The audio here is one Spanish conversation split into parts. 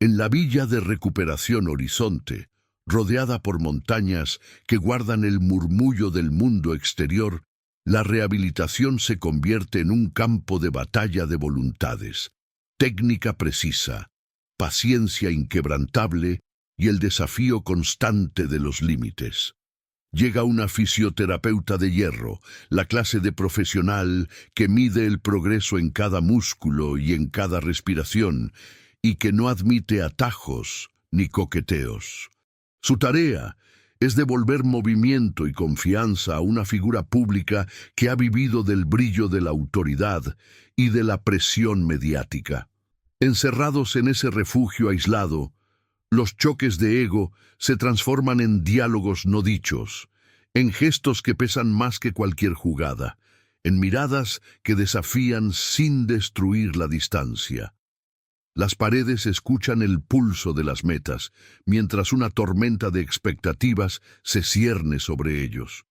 En la villa de recuperación Horizonte, rodeada por montañas que guardan el murmullo del mundo exterior, la rehabilitación se convierte en un campo de batalla de voluntades, técnica precisa, paciencia inquebrantable y el desafío constante de los límites. Llega una fisioterapeuta de hierro, la clase de profesional que mide el progreso en cada músculo y en cada respiración, y que no admite atajos ni coqueteos. Su tarea es devolver movimiento y confianza a una figura pública que ha vivido del brillo de la autoridad y de la presión mediática. Encerrados en ese refugio aislado, los choques de ego se transforman en diálogos no dichos, en gestos que pesan más que cualquier jugada, en miradas que desafían sin destruir la distancia. Las paredes escuchan el pulso de las metas, mientras una tormenta de expectativas se cierne sobre ellos.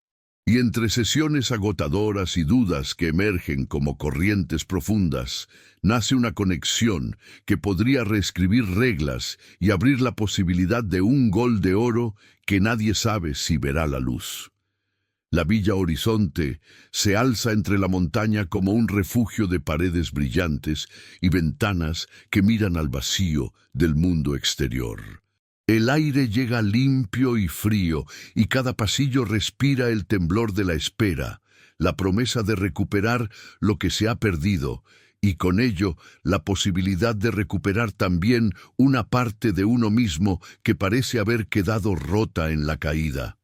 Y entre sesiones agotadoras y dudas que emergen como corrientes profundas, nace una conexión que podría reescribir reglas y abrir la posibilidad de un gol de oro que nadie sabe si verá la luz. La Villa Horizonte se alza entre la montaña como un refugio de paredes brillantes y ventanas que miran al vacío del mundo exterior. El aire llega limpio y frío, y cada pasillo respira el temblor de la espera, la promesa de recuperar lo que se ha perdido, y con ello la posibilidad de recuperar también una parte de uno mismo que parece haber quedado rota en la caída.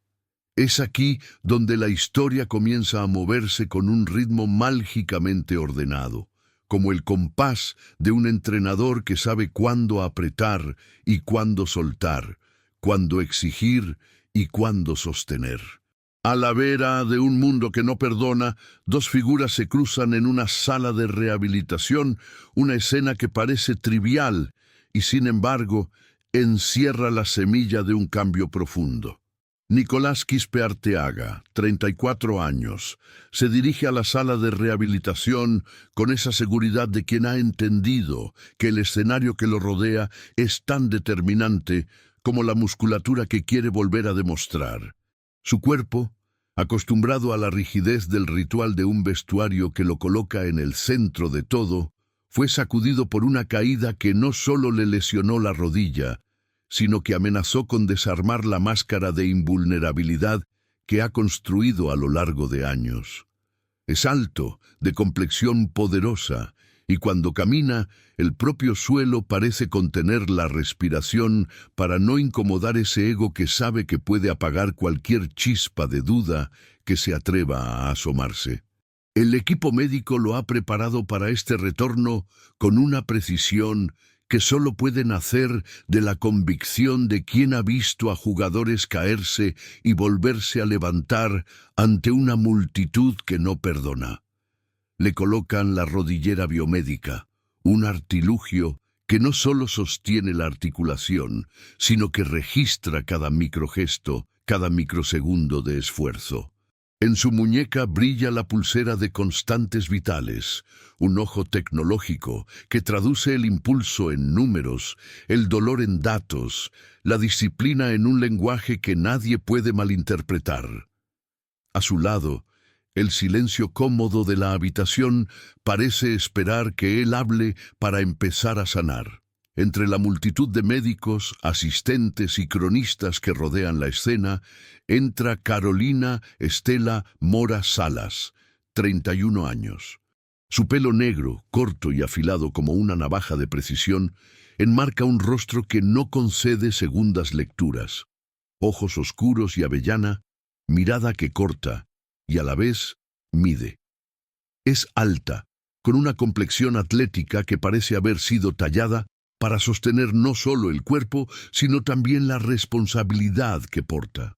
Es aquí donde la historia comienza a moverse con un ritmo mágicamente ordenado, como el compás de un entrenador que sabe cuándo apretar y cuándo soltar, cuándo exigir y cuándo sostener. A la vera de un mundo que no perdona, dos figuras se cruzan en una sala de rehabilitación, una escena que parece trivial y, sin embargo, encierra la semilla de un cambio profundo. Nicolás Quispe Arteaga, 34 años, se dirige a la sala de rehabilitación con esa seguridad de quien ha entendido que el escenario que lo rodea es tan determinante como la musculatura que quiere volver a demostrar. Su cuerpo, acostumbrado a la rigidez del ritual de un vestuario que lo coloca en el centro de todo, fue sacudido por una caída que no solo le lesionó la rodilla, sino que amenazó con desarmar la máscara de invulnerabilidad que ha construido a lo largo de años. Es alto, de complexión poderosa, y cuando camina, el propio suelo parece contener la respiración para no incomodar ese ego que sabe que puede apagar cualquier chispa de duda que se atreva a asomarse. El equipo médico lo ha preparado para este retorno con una precisión que solo puede nacer de la convicción de quien ha visto a jugadores caerse y volverse a levantar ante una multitud que no perdona. Le colocan la rodillera biomédica, un artilugio que no solo sostiene la articulación, sino que registra cada microgesto, cada microsegundo de esfuerzo. En su muñeca brilla la pulsera de constantes vitales, un ojo tecnológico que traduce el impulso en números, el dolor en datos, la disciplina en un lenguaje que nadie puede malinterpretar. A su lado, el silencio cómodo de la habitación parece esperar que él hable para empezar a sanar. Entre la multitud de médicos, asistentes y cronistas que rodean la escena, entra Carolina Estela Mora Salas, 31 años. Su pelo negro, corto y afilado como una navaja de precisión, enmarca un rostro que no concede segundas lecturas. Ojos oscuros y avellana, mirada que corta y a la vez mide. Es alta, con una complexión atlética que parece haber sido tallada para sostener no solo el cuerpo, sino también la responsabilidad que porta.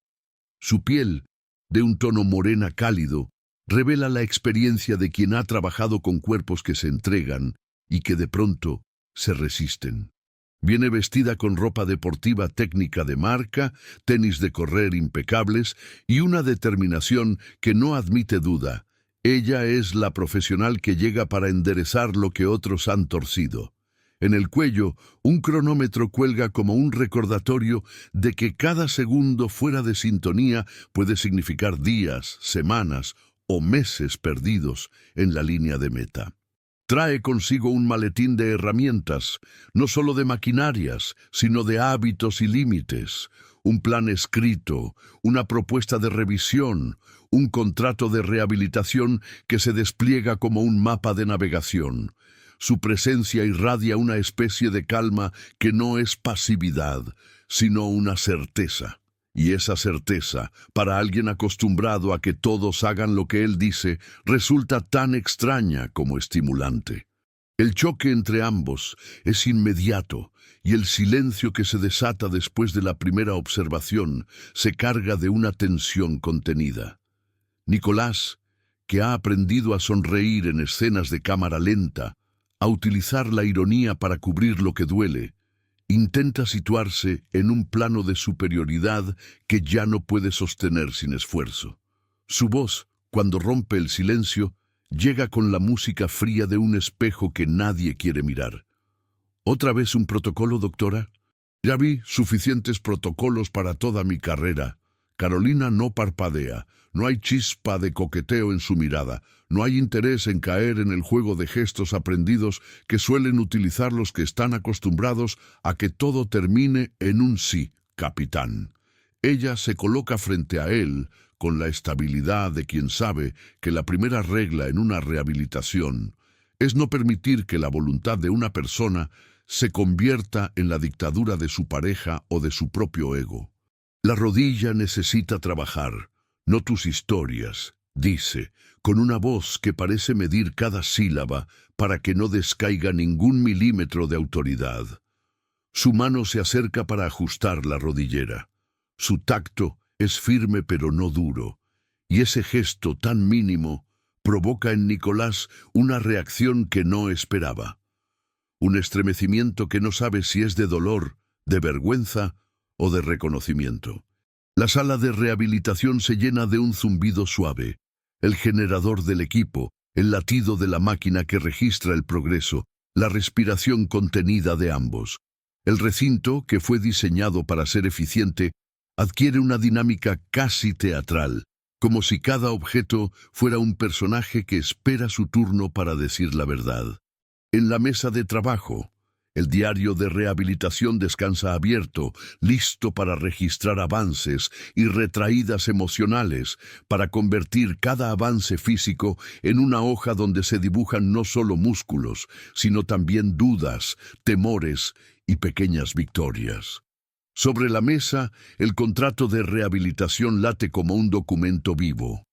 Su piel, de un tono morena cálido, revela la experiencia de quien ha trabajado con cuerpos que se entregan y que de pronto se resisten. Viene vestida con ropa deportiva técnica de marca, tenis de correr impecables y una determinación que no admite duda. Ella es la profesional que llega para enderezar lo que otros han torcido. En el cuello, un cronómetro cuelga como un recordatorio de que cada segundo fuera de sintonía puede significar días, semanas o meses perdidos en la línea de meta. Trae consigo un maletín de herramientas, no solo de maquinarias, sino de hábitos y límites, un plan escrito, una propuesta de revisión, un contrato de rehabilitación que se despliega como un mapa de navegación. Su presencia irradia una especie de calma que no es pasividad, sino una certeza. Y esa certeza, para alguien acostumbrado a que todos hagan lo que él dice, resulta tan extraña como estimulante. El choque entre ambos es inmediato, y el silencio que se desata después de la primera observación se carga de una tensión contenida. Nicolás, que ha aprendido a sonreír en escenas de cámara lenta, a utilizar la ironía para cubrir lo que duele, intenta situarse en un plano de superioridad que ya no puede sostener sin esfuerzo. Su voz, cuando rompe el silencio, llega con la música fría de un espejo que nadie quiere mirar. ¿Otra vez un protocolo, doctora? Ya vi suficientes protocolos para toda mi carrera. Carolina no parpadea, no hay chispa de coqueteo en su mirada, no hay interés en caer en el juego de gestos aprendidos que suelen utilizar los que están acostumbrados a que todo termine en un sí, capitán. Ella se coloca frente a él con la estabilidad de quien sabe que la primera regla en una rehabilitación es no permitir que la voluntad de una persona se convierta en la dictadura de su pareja o de su propio ego. La rodilla necesita trabajar, no tus historias, dice, con una voz que parece medir cada sílaba para que no descaiga ningún milímetro de autoridad. Su mano se acerca para ajustar la rodillera. Su tacto es firme pero no duro, y ese gesto tan mínimo provoca en Nicolás una reacción que no esperaba. Un estremecimiento que no sabe si es de dolor, de vergüenza o de reconocimiento. La sala de rehabilitación se llena de un zumbido suave, el generador del equipo, el latido de la máquina que registra el progreso, la respiración contenida de ambos. El recinto, que fue diseñado para ser eficiente, adquiere una dinámica casi teatral, como si cada objeto fuera un personaje que espera su turno para decir la verdad. En la mesa de trabajo, el diario de rehabilitación descansa abierto, listo para registrar avances y retraídas emocionales, para convertir cada avance físico en una hoja donde se dibujan no solo músculos, sino también dudas, temores y pequeñas victorias. Sobre la mesa, el contrato de rehabilitación late como un documento vivo.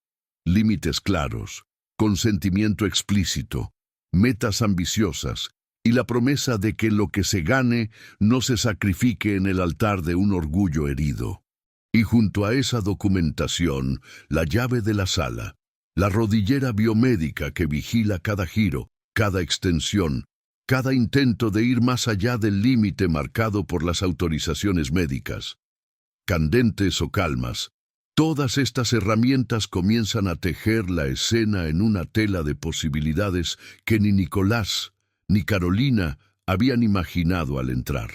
Límites claros, consentimiento explícito, metas ambiciosas, y la promesa de que lo que se gane no se sacrifique en el altar de un orgullo herido. Y junto a esa documentación, la llave de la sala, la rodillera biomédica que vigila cada giro, cada extensión, cada intento de ir más allá del límite marcado por las autorizaciones médicas. Candentes o calmas, todas estas herramientas comienzan a tejer la escena en una tela de posibilidades que ni Nicolás ni Carolina habían imaginado al entrar.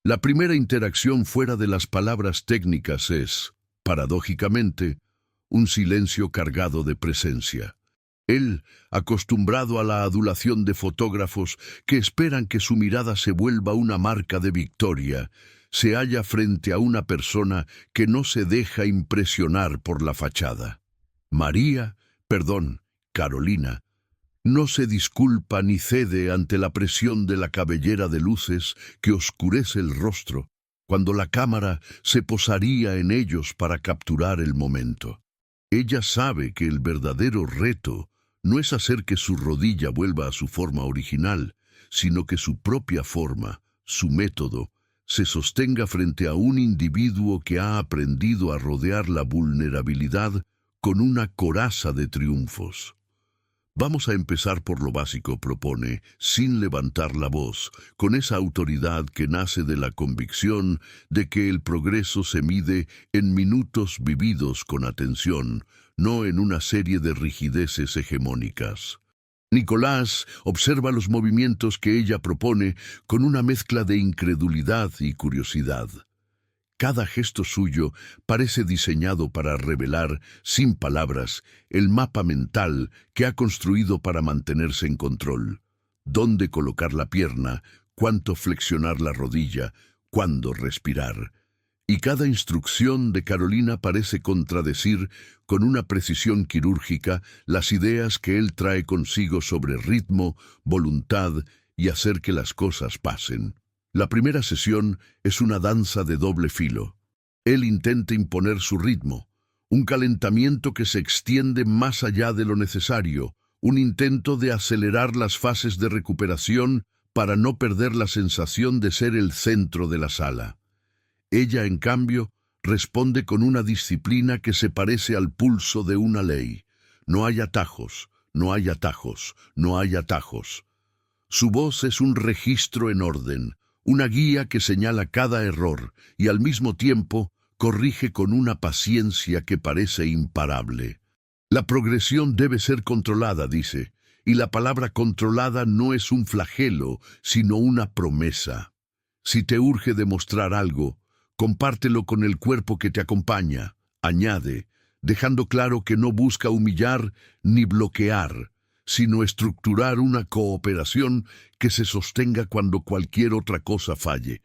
La primera interacción fuera de las palabras técnicas es, paradójicamente, un silencio cargado de presencia. Él, acostumbrado a la adulación de fotógrafos que esperan que su mirada se vuelva una marca de victoria, se halla frente a una persona que no se deja impresionar por la fachada. Carolina, no se disculpa ni cede ante la presión de la cabellera de luces que oscurece el rostro, cuando la cámara se posaría en ellos para capturar el momento. Ella sabe que el verdadero reto no es hacer que su rodilla vuelva a su forma original, sino que su propia forma, su método, se sostenga frente a un individuo que ha aprendido a rodear la vulnerabilidad con una coraza de triunfos. Vamos a empezar por lo básico, propone, sin levantar la voz, con esa autoridad que nace de la convicción de que el progreso se mide en minutos vividos con atención, no en una serie de rigideces hegemónicas. Nicolás observa los movimientos que ella propone con una mezcla de incredulidad y curiosidad. Cada gesto suyo parece diseñado para revelar, sin palabras, el mapa mental que ha construido para mantenerse en control. Dónde colocar la pierna, cuánto flexionar la rodilla, cuándo respirar. Y cada instrucción de Carolina parece contradecir, con una precisión quirúrgica, las ideas que él trae consigo sobre ritmo, voluntad y hacer que las cosas pasen. La primera sesión es una danza de doble filo. Él intenta imponer su ritmo, un calentamiento que se extiende más allá de lo necesario, un intento de acelerar las fases de recuperación para no perder la sensación de ser el centro de la sala. Ella, en cambio, responde con una disciplina que se parece al pulso de una ley. No hay atajos, no hay atajos, no hay atajos. Su voz es un registro en orden, una guía que señala cada error y al mismo tiempo corrige con una paciencia que parece imparable. La progresión debe ser controlada, dice, y la palabra controlada no es un flagelo, sino una promesa. Si te urge demostrar algo, compártelo con el cuerpo que te acompaña, añade, dejando claro que no busca humillar ni bloquear, sino estructurar una cooperación que se sostenga cuando cualquier otra cosa falle.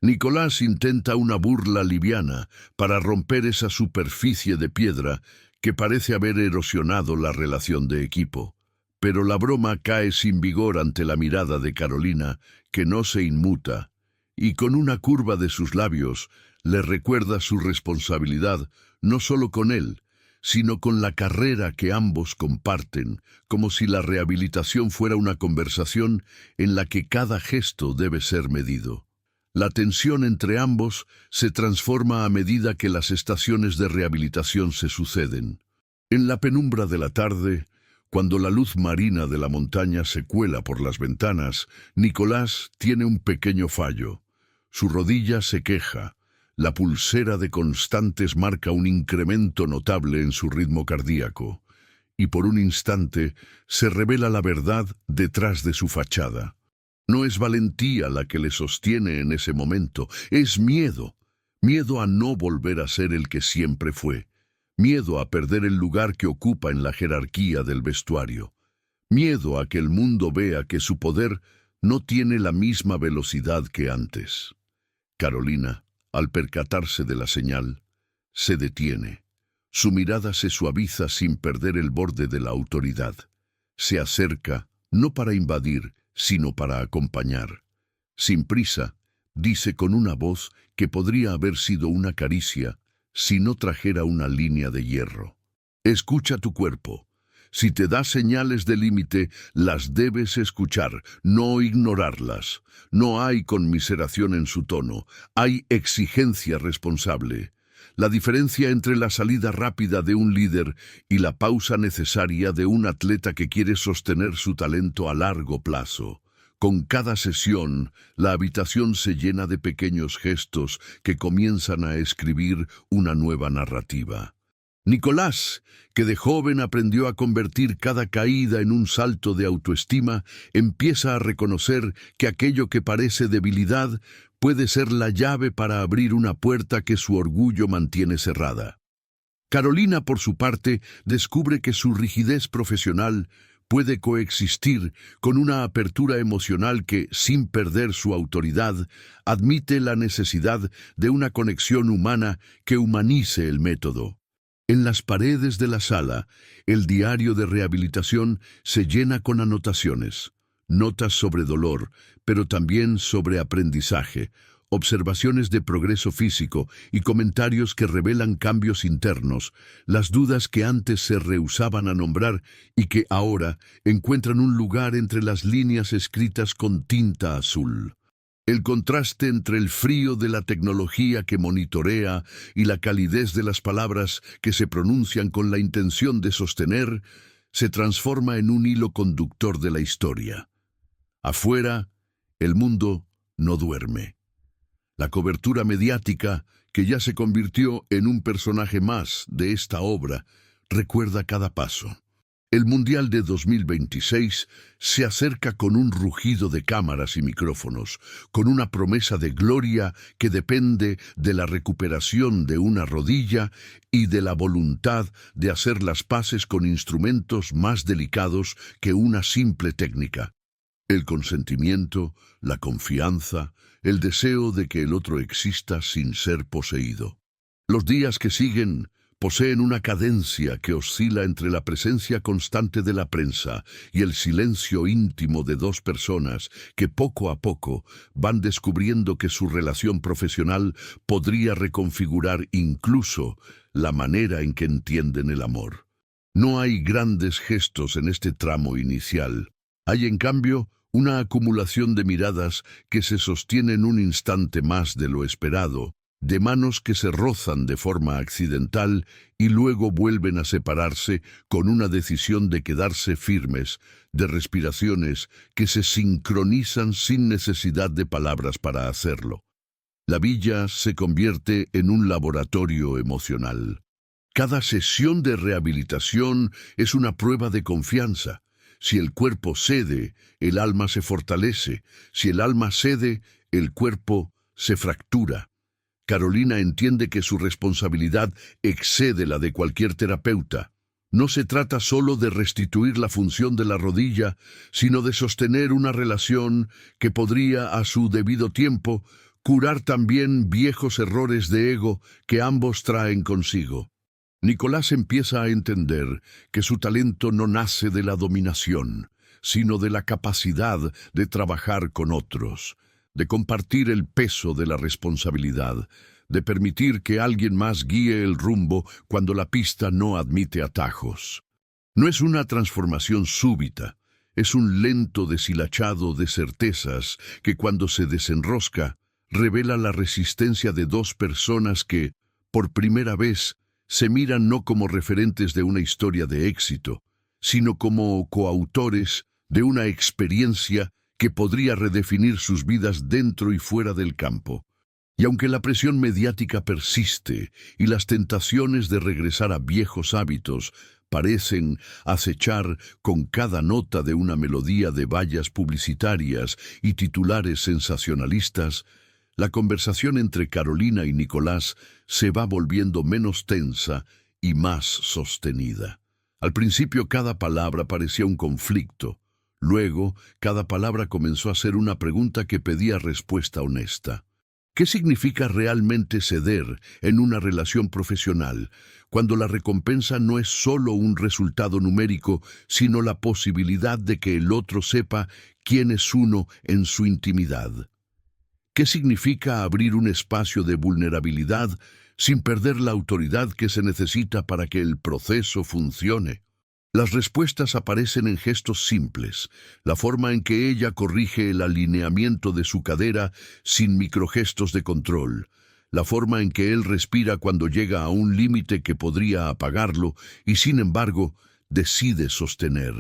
Nicolás intenta una burla liviana para romper esa superficie de piedra que parece haber erosionado la relación de equipo. Pero la broma cae sin vigor ante la mirada de Carolina, que no se inmuta, y con una curva de sus labios le recuerda su responsabilidad no solo con él, sino con la carrera que ambos comparten, como si la rehabilitación fuera una conversación en la que cada gesto debe ser medido. La tensión entre ambos se transforma a medida que las estaciones de rehabilitación se suceden. En la penumbra de la tarde, cuando la luz marina de la montaña se cuela por las ventanas, Nicolás tiene un pequeño fallo. Su rodilla se queja. La pulsera de constantes marca un incremento notable en su ritmo cardíaco, y por un instante se revela la verdad detrás de su fachada. No es valentía la que le sostiene en ese momento, es miedo. Miedo a no volver a ser el que siempre fue. Miedo a perder el lugar que ocupa en la jerarquía del vestuario. Miedo a que el mundo vea que su poder no tiene la misma velocidad que antes. Carolina, al percatarse de la señal, se detiene. Su mirada se suaviza sin perder el borde de la autoridad. Se acerca, no para invadir, sino para acompañar. Sin prisa, dice con una voz que podría haber sido una caricia si no trajera una línea de hierro. Escucha tu cuerpo. Si te da señales de límite, las debes escuchar, no ignorarlas. No hay conmiseración en su tono, hay exigencia responsable. La diferencia entre la salida rápida de un líder y la pausa necesaria de un atleta que quiere sostener su talento a largo plazo. Con cada sesión, la habitación se llena de pequeños gestos que comienzan a escribir una nueva narrativa. Nicolás, que de joven aprendió a convertir cada caída en un salto de autoestima, empieza a reconocer que aquello que parece debilidad puede ser la llave para abrir una puerta que su orgullo mantiene cerrada. Carolina, por su parte, descubre que su rigidez profesional puede coexistir con una apertura emocional que, sin perder su autoridad, admite la necesidad de una conexión humana que humanice el método. En las paredes de la sala, el diario de rehabilitación se llena con anotaciones, notas sobre dolor, pero también sobre aprendizaje, observaciones de progreso físico y comentarios que revelan cambios internos, las dudas que antes se rehusaban a nombrar y que ahora encuentran un lugar entre las líneas escritas con tinta azul. El contraste entre el frío de la tecnología que monitorea y la calidez de las palabras que se pronuncian con la intención de sostener, se transforma en un hilo conductor de la historia. Afuera, el mundo no duerme. La cobertura mediática, que ya se convirtió en un personaje más de esta obra, recuerda cada paso. El Mundial de 2026 se acerca con un rugido de cámaras y micrófonos, con una promesa de gloria que depende de la recuperación de una rodilla y de la voluntad de hacer las paces con instrumentos más delicados que una simple técnica. El consentimiento, la confianza, el deseo de que el otro exista sin ser poseído. Los días que siguen poseen una cadencia que oscila entre la presencia constante de la prensa y el silencio íntimo de dos personas que poco a poco van descubriendo que su relación profesional podría reconfigurar incluso la manera en que entienden el amor. No hay grandes gestos en este tramo inicial. Hay, en cambio, una acumulación de miradas que se sostienen un instante más de lo esperado, de manos que se rozan de forma accidental y luego vuelven a separarse con una decisión de quedarse firmes, de respiraciones que se sincronizan sin necesidad de palabras para hacerlo. La villa se convierte en un laboratorio emocional. Cada sesión de rehabilitación es una prueba de confianza. Si el cuerpo cede, el alma se fortalece. Si el alma cede, el cuerpo se fractura. Carolina entiende que su responsabilidad excede la de cualquier terapeuta. No se trata solo de restituir la función de la rodilla, sino de sostener una relación que podría, a su debido tiempo, curar también viejos errores de ego que ambos traen consigo. Nicolás empieza a entender que su talento no nace de la dominación, sino de la capacidad de trabajar con otros, de compartir el peso de la responsabilidad, de permitir que alguien más guíe el rumbo cuando la pista no admite atajos. No es una transformación súbita, es un lento deshilachado de certezas que cuando se desenrosca, revela la resistencia de dos personas que, por primera vez, se miran no como referentes de una historia de éxito, sino como coautores de una experiencia que podría redefinir sus vidas dentro y fuera del campo. Y aunque la presión mediática persiste y las tentaciones de regresar a viejos hábitos parecen acechar con cada nota de una melodía de vallas publicitarias y titulares sensacionalistas, la conversación entre Carolina y Nicolás se va volviendo menos tensa y más sostenida. Al principio cada palabra parecía un conflicto. Luego, cada palabra comenzó a ser una pregunta que pedía respuesta honesta. ¿Qué significa realmente ceder en una relación profesional, cuando la recompensa no es solo un resultado numérico, sino la posibilidad de que el otro sepa quién es uno en su intimidad? ¿Qué significa abrir un espacio de vulnerabilidad sin perder la autoridad que se necesita para que el proceso funcione? Las respuestas aparecen en gestos simples, la forma en que ella corrige el alineamiento de su cadera sin microgestos de control, la forma en que él respira cuando llega a un límite que podría apagarlo y, sin embargo, decide sostener.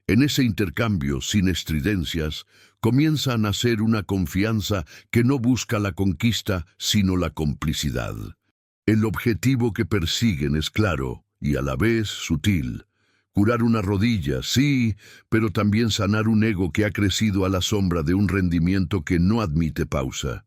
En ese intercambio, sin estridencias, comienza a nacer una confianza que no busca la conquista, sino la complicidad. El objetivo que persiguen es claro y a la vez sutil. Curar una rodilla, sí, pero también sanar un ego que ha crecido a la sombra de un rendimiento que no admite pausa.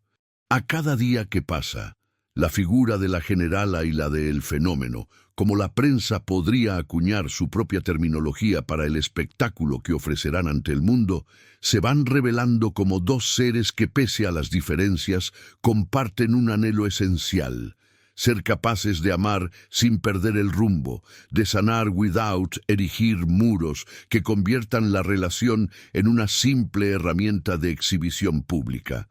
A cada día que pasa, la figura de la generala y la del fenómeno, como la prensa podría acuñar su propia terminología para el espectáculo que ofrecerán ante el mundo, se van revelando como dos seres que, pese a las diferencias, comparten un anhelo esencial: ser capaces de amar sin perder el rumbo, de sanar without erigir muros que conviertan la relación en una simple herramienta de exhibición pública.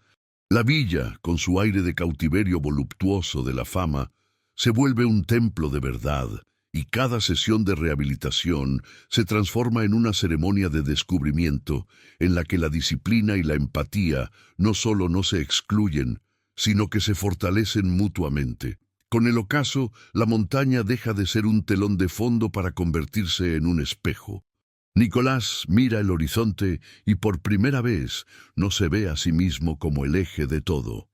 La villa, con su aire de cautiverio voluptuoso de la fama, se vuelve un templo de verdad, y cada sesión de rehabilitación se transforma en una ceremonia de descubrimiento en la que la disciplina y la empatía no solo no se excluyen, sino que se fortalecen mutuamente. Con el ocaso, la montaña deja de ser un telón de fondo para convertirse en un espejo. Nicolás mira el horizonte y por primera vez no se ve a sí mismo como el eje de todo.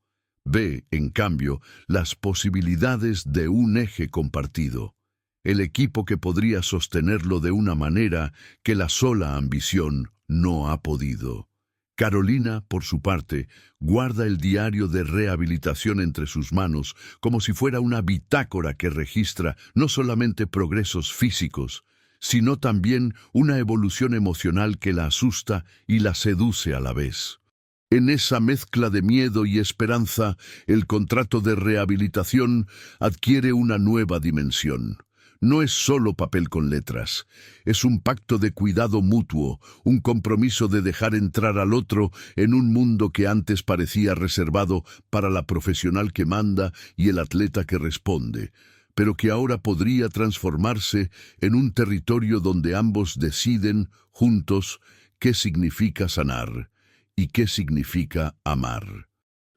Ve, en cambio, las posibilidades de un eje compartido. el equipo que podría sostenerlo de una manera que la sola ambición no ha podido. Carolina, por su parte, guarda el diario de rehabilitación entre sus manos como si fuera una bitácora que registra no solamente progresos físicos, sino también una evolución emocional que la asusta y la seduce a la vez. En esa mezcla de miedo y esperanza, el contrato de rehabilitación adquiere una nueva dimensión. No es solo papel con letras, es un pacto de cuidado mutuo, un compromiso de dejar entrar al otro en un mundo que antes parecía reservado para la profesional que manda y el atleta que responde, pero que ahora podría transformarse en un territorio donde ambos deciden, juntos, qué significa sanar y qué significa amar.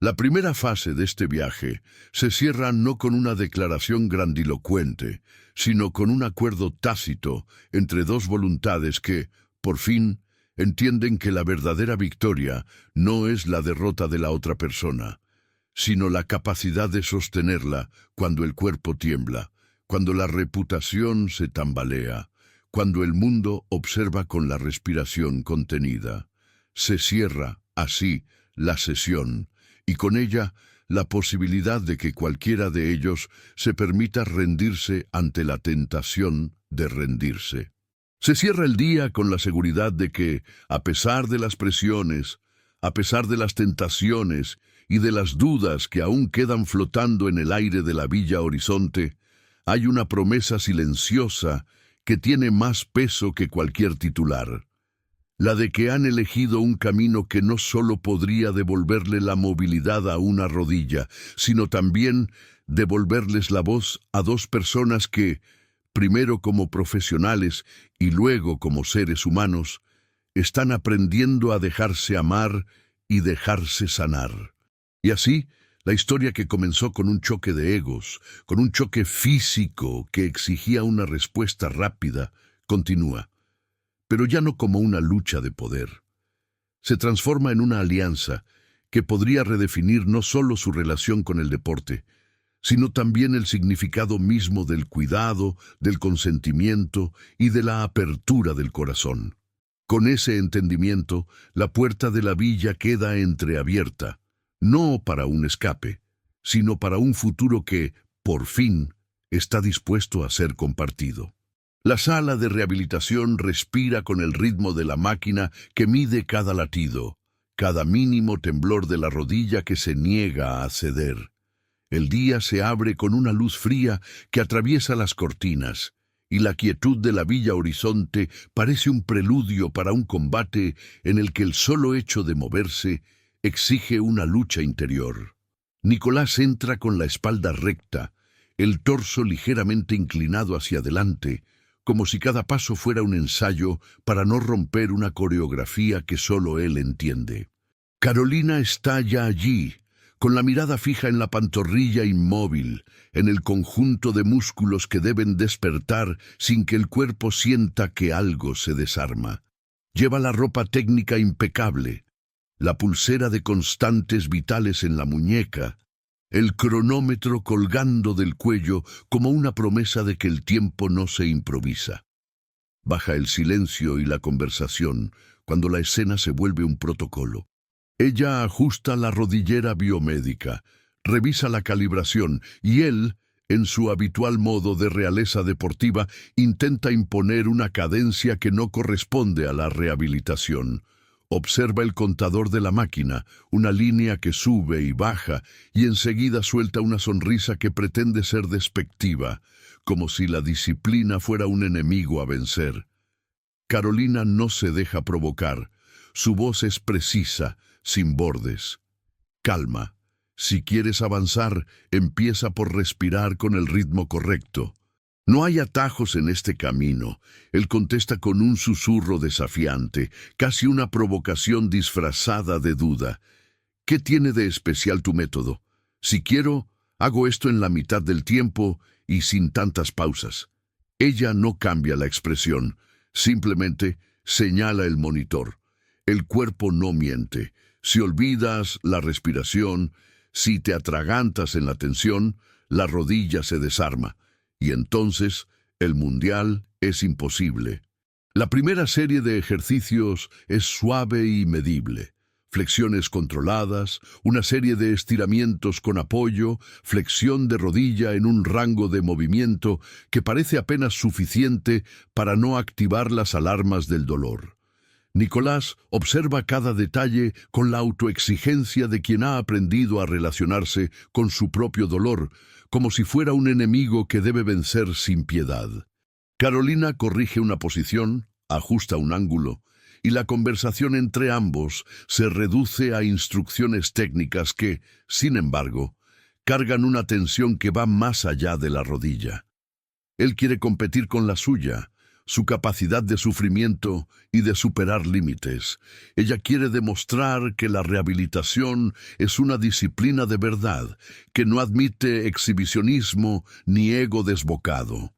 La primera fase de este viaje se cierra no con una declaración grandilocuente, sino con un acuerdo tácito entre dos voluntades que, por fin, entienden que la verdadera victoria no es la derrota de la otra persona, sino la capacidad de sostenerla cuando el cuerpo tiembla, cuando la reputación se tambalea, cuando el mundo observa con la respiración contenida. Se cierra, así, la sesión, y con ella la posibilidad de que cualquiera de ellos se permita rendirse ante la tentación de rendirse. Se cierra el día con la seguridad de que, a pesar de las presiones, a pesar de las tentaciones y de las dudas que aún quedan flotando en el aire de la Villa Horizonte, hay una promesa silenciosa que tiene más peso que cualquier titular. La de que han elegido un camino que no solo podría devolverle la movilidad a una rodilla, sino también devolverles la voz a dos personas que, primero como profesionales y luego como seres humanos, están aprendiendo a dejarse amar y dejarse sanar. Y así, la historia que comenzó con un choque de egos, con un choque físico que exigía una respuesta rápida, continúa, pero ya no como una lucha de poder. Se transforma en una alianza que podría redefinir no solo su relación con el deporte, sino también el significado mismo del cuidado, del consentimiento y de la apertura del corazón. Con ese entendimiento, la puerta de la villa queda entreabierta, no para un escape, sino para un futuro que, por fin, está dispuesto a ser compartido. La sala de rehabilitación respira con el ritmo de la máquina que mide cada latido, cada mínimo temblor de la rodilla que se niega a ceder. El día se abre con una luz fría que atraviesa las cortinas, y la quietud de la Villa Horizonte parece un preludio para un combate en el que el solo hecho de moverse exige una lucha interior. Nicolás entra con la espalda recta, el torso ligeramente inclinado hacia adelante, como si cada paso fuera un ensayo para no romper una coreografía que solo él entiende. Carolina está ya allí, con la mirada fija en la pantorrilla inmóvil, en el conjunto de músculos que deben despertar sin que el cuerpo sienta que algo se desarma. Lleva la ropa técnica impecable, la pulsera de constantes vitales en la muñeca, el cronómetro colgando del cuello como una promesa de que el tiempo no se improvisa. Baja el silencio y la conversación cuando la escena se vuelve un protocolo. Ella ajusta la rodillera biomédica, revisa la calibración y él, en su habitual modo de realeza deportiva, intenta imponer una cadencia que no corresponde a la rehabilitación. Observa el contador de la máquina, una línea que sube y baja, y enseguida suelta una sonrisa que pretende ser despectiva, como si la disciplina fuera un enemigo a vencer. Carolina no se deja provocar. Su voz es precisa, sin bordes. Calma. Si quieres avanzar, empieza por respirar con el ritmo correcto. No hay atajos en este camino. Él contesta con un susurro desafiante, casi una provocación disfrazada de duda. ¿Qué tiene de especial tu método? Si quiero, hago esto en la mitad del tiempo y sin tantas pausas. Ella no cambia la expresión, simplemente señala el monitor. El cuerpo no miente. Si olvidas la respiración, si te atragantas en la tensión, la rodilla se desarma. Y entonces El mundial es imposible. La primera serie de ejercicios es suave y medible. Flexiones controladas, una serie de estiramientos con apoyo, flexión de rodilla en un rango de movimiento que parece apenas suficiente para no activar las alarmas del dolor. Nicolás observa cada detalle con la autoexigencia de quien ha aprendido a relacionarse con su propio dolor, como si fuera un enemigo que debe vencer sin piedad. Carolina corrige una posición, ajusta un ángulo, y la conversación entre ambos se reduce a instrucciones técnicas que, sin embargo, cargan una tensión que va más allá de la rodilla. Él quiere competir con la suya, su capacidad de sufrimiento y de superar límites. Ella quiere demostrar que la rehabilitación es una disciplina de verdad, que no admite exhibicionismo ni ego desbocado.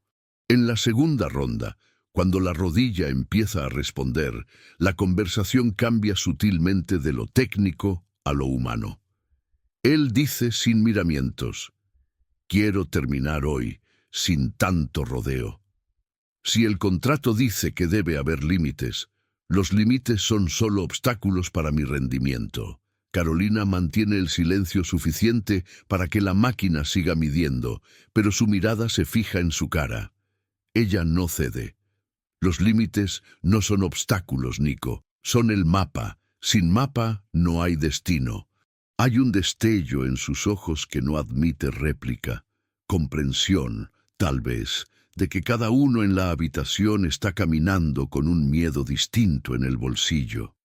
En la segunda ronda, cuando la rodilla empieza a responder, la conversación cambia sutilmente de lo técnico a lo humano. Él dice sin miramientos: «Quiero terminar hoy, sin tanto rodeo». Si el contrato dice que debe haber límites, los límites son solo obstáculos para mi rendimiento. Carolina mantiene el silencio suficiente para que la máquina siga midiendo, pero su mirada se fija en su cara. Ella no cede. Los límites no son obstáculos, Nico, son el mapa. Sin mapa no hay destino. Hay un destello en sus ojos que no admite réplica. Comprensión, tal vez, de que cada uno en la habitación está caminando con un miedo distinto en el bolsillo.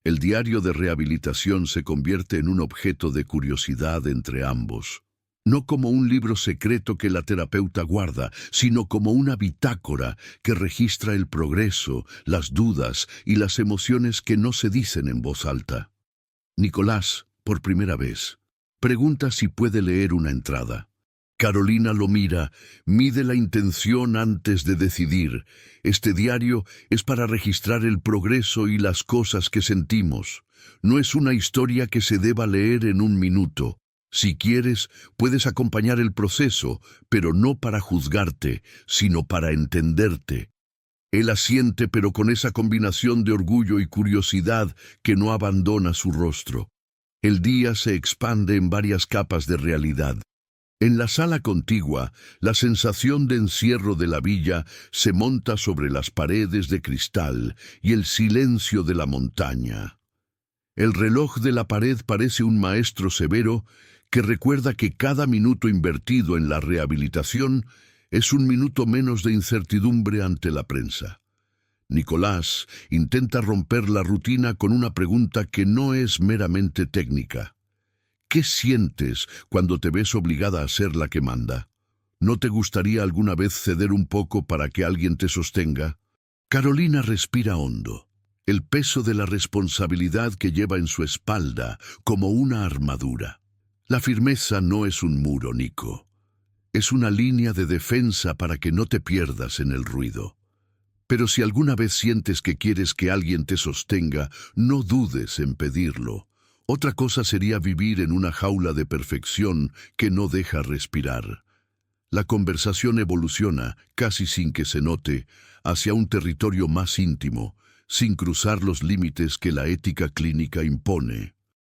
El diario de rehabilitación se convierte en un objeto de curiosidad entre ambos. No como un libro secreto que la terapeuta guarda, sino como una bitácora que registra el progreso, las dudas y las emociones que no se dicen en voz alta. Nicolás, por primera vez, pregunta si puede leer una entrada. Carolina lo mira, mide la intención antes de decidir. Este diario es para registrar el progreso y las cosas que sentimos. No es una historia que se deba leer en un minuto. Si quieres, puedes acompañar el proceso, pero no para juzgarte, sino para entenderte. Él asiente, pero con esa combinación de orgullo y curiosidad que no abandona su rostro. El día se expande en varias capas de realidad. En la sala contigua, la sensación de encierro de la villa se monta sobre las paredes de cristal y el silencio de la montaña. El reloj de la pared parece un maestro severo que recuerda que cada minuto invertido en la rehabilitación es un minuto menos de incertidumbre ante la prensa. Nicolás intenta romper la rutina con una pregunta que no es meramente técnica. ¿Qué sientes cuando te ves obligada a ser la que manda? ¿No te gustaría alguna vez ceder un poco para que alguien te sostenga? Carolina respira hondo. El peso de la responsabilidad que lleva en su espalda como una armadura. La firmeza no es un muro, Nico. Es una línea de defensa para que no te pierdas en el ruido. Pero si alguna vez sientes que quieres que alguien te sostenga, no dudes en pedirlo. Otra cosa sería vivir en una jaula de perfección que no deja respirar. La conversación evoluciona, casi sin que se note, hacia un territorio más íntimo, sin cruzar los límites que la ética clínica impone.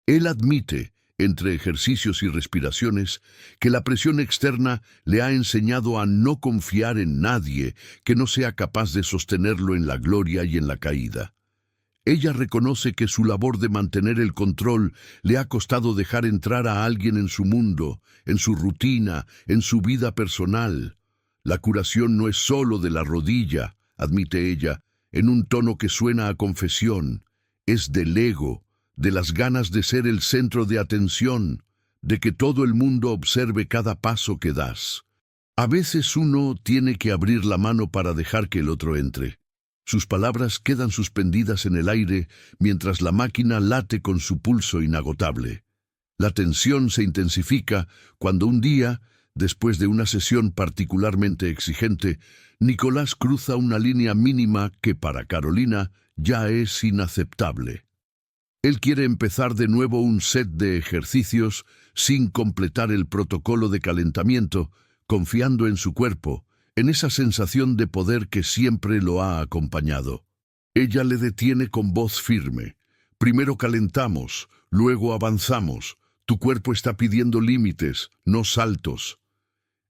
Él admite, entre ejercicios y respiraciones, que la presión externa le ha enseñado a no confiar en nadie que no sea capaz de sostenerlo en la gloria y en la caída. Ella reconoce que su labor de mantener el control le ha costado dejar entrar a alguien en su mundo, en su rutina, en su vida personal. La curación no es solo de la rodilla, admite ella, en un tono que suena a confesión. Es del ego, de las ganas de ser el centro de atención, de que todo el mundo observe cada paso que das. A veces uno tiene que abrir la mano para dejar que el otro entre. Sus palabras quedan suspendidas en el aire mientras la máquina late con su pulso inagotable. La tensión se intensifica cuando un día, después de una sesión particularmente exigente, Nicolás cruza una línea mínima que para Carolina ya es inaceptable. Él quiere empezar de nuevo un set de ejercicios sin completar el protocolo de calentamiento, confiando en su cuerpo, en esa sensación de poder que siempre lo ha acompañado. Ella le detiene con voz firme. Primero calentamos, luego avanzamos. Tu cuerpo está pidiendo límites, no saltos.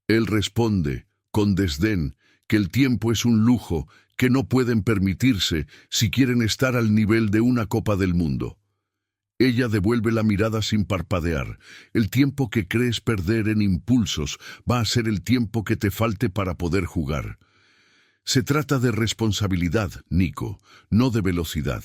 Él responde, con desdén, que el tiempo es un lujo que no pueden permitirse si quieren estar al nivel de una Copa del Mundo. Ella devuelve la mirada sin parpadear. El tiempo que crees perder en impulsos va a ser el tiempo que te falte para poder jugar. Se trata de responsabilidad, Nico, no de velocidad.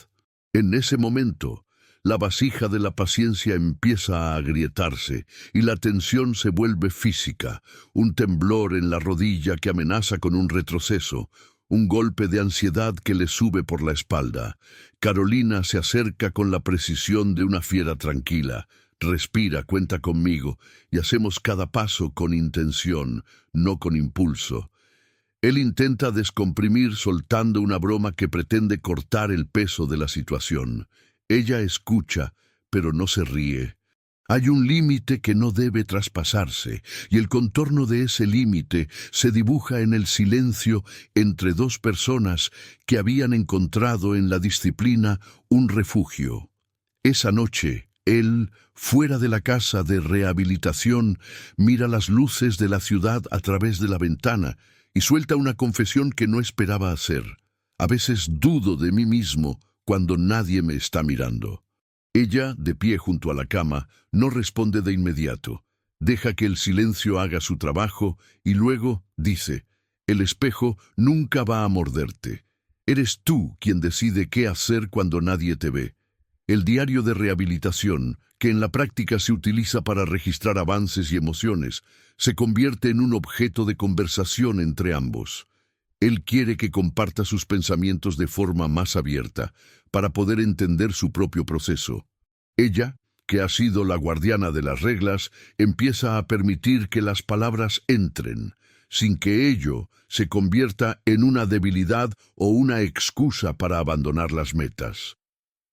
En ese momento, la vasija de la paciencia empieza a agrietarse y la tensión se vuelve física, un temblor en la rodilla que amenaza con un retroceso, un golpe de ansiedad que le sube por la espalda. Carolina se acerca con la precisión de una fiera tranquila. Respira, cuenta conmigo, y hacemos cada paso con intención, no con impulso. Él intenta descomprimir soltando una broma que pretende cortar el peso de la situación. Ella escucha, pero no se ríe. Hay un límite que no debe traspasarse, y el contorno de ese límite se dibuja en el silencio entre dos personas que habían encontrado en la disciplina un refugio. Esa noche, él, fuera de la casa de rehabilitación, mira las luces de la ciudad a través de la ventana y suelta una confesión que no esperaba hacer. A veces dudo de mí mismo cuando nadie me está mirando. Ella, de pie junto a la cama, no responde de inmediato. Deja que el silencio haga su trabajo y luego dice, el espejo nunca va a morderte. Eres tú quien decide qué hacer cuando nadie te ve. El diario de rehabilitación, que en la práctica se utiliza para registrar avances y emociones, se convierte en un objeto de conversación entre ambos. Él quiere que comparta sus pensamientos de forma más abierta, para poder entender su propio proceso. Ella, que ha sido la guardiana de las reglas, empieza a permitir que las palabras entren, sin que ello se convierta en una debilidad o una excusa para abandonar las metas.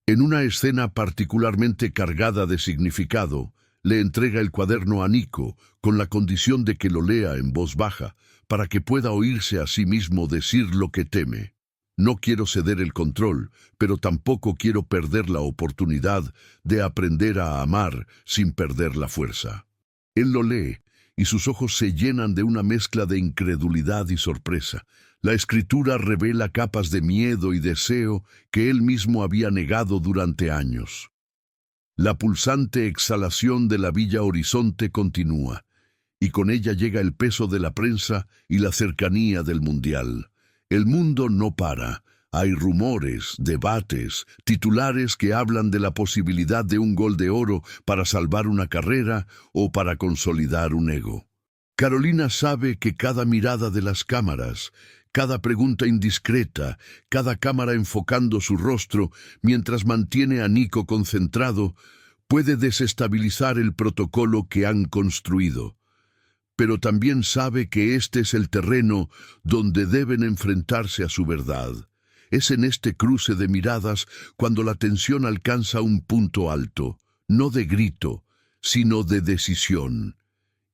En una escena particularmente cargada de significado, le entrega el cuaderno a Nico con la condición de que lo lea en voz baja, para que pueda oírse a sí mismo decir lo que teme. No quiero ceder el control, pero tampoco quiero perder la oportunidad de aprender a amar sin perder la fuerza. Él lo lee, y sus ojos se llenan de una mezcla de incredulidad y sorpresa. La escritura revela capas de miedo y deseo que él mismo había negado durante años. La pulsante exhalación de la Villa Horizonte continúa, y con ella llega el peso de la prensa y la cercanía del Mundial. El mundo no para. Hay rumores, debates, titulares que hablan de la posibilidad de un gol de oro para salvar una carrera o para consolidar un ego. Carolina sabe que cada mirada de las cámaras, cada pregunta indiscreta, cada cámara enfocando su rostro mientras mantiene a Nico concentrado, puede desestabilizar el protocolo que han construido. Pero también sabe que este es el terreno donde deben enfrentarse a su verdad. Es en este cruce de miradas cuando la tensión alcanza un punto alto, no de grito, sino de decisión.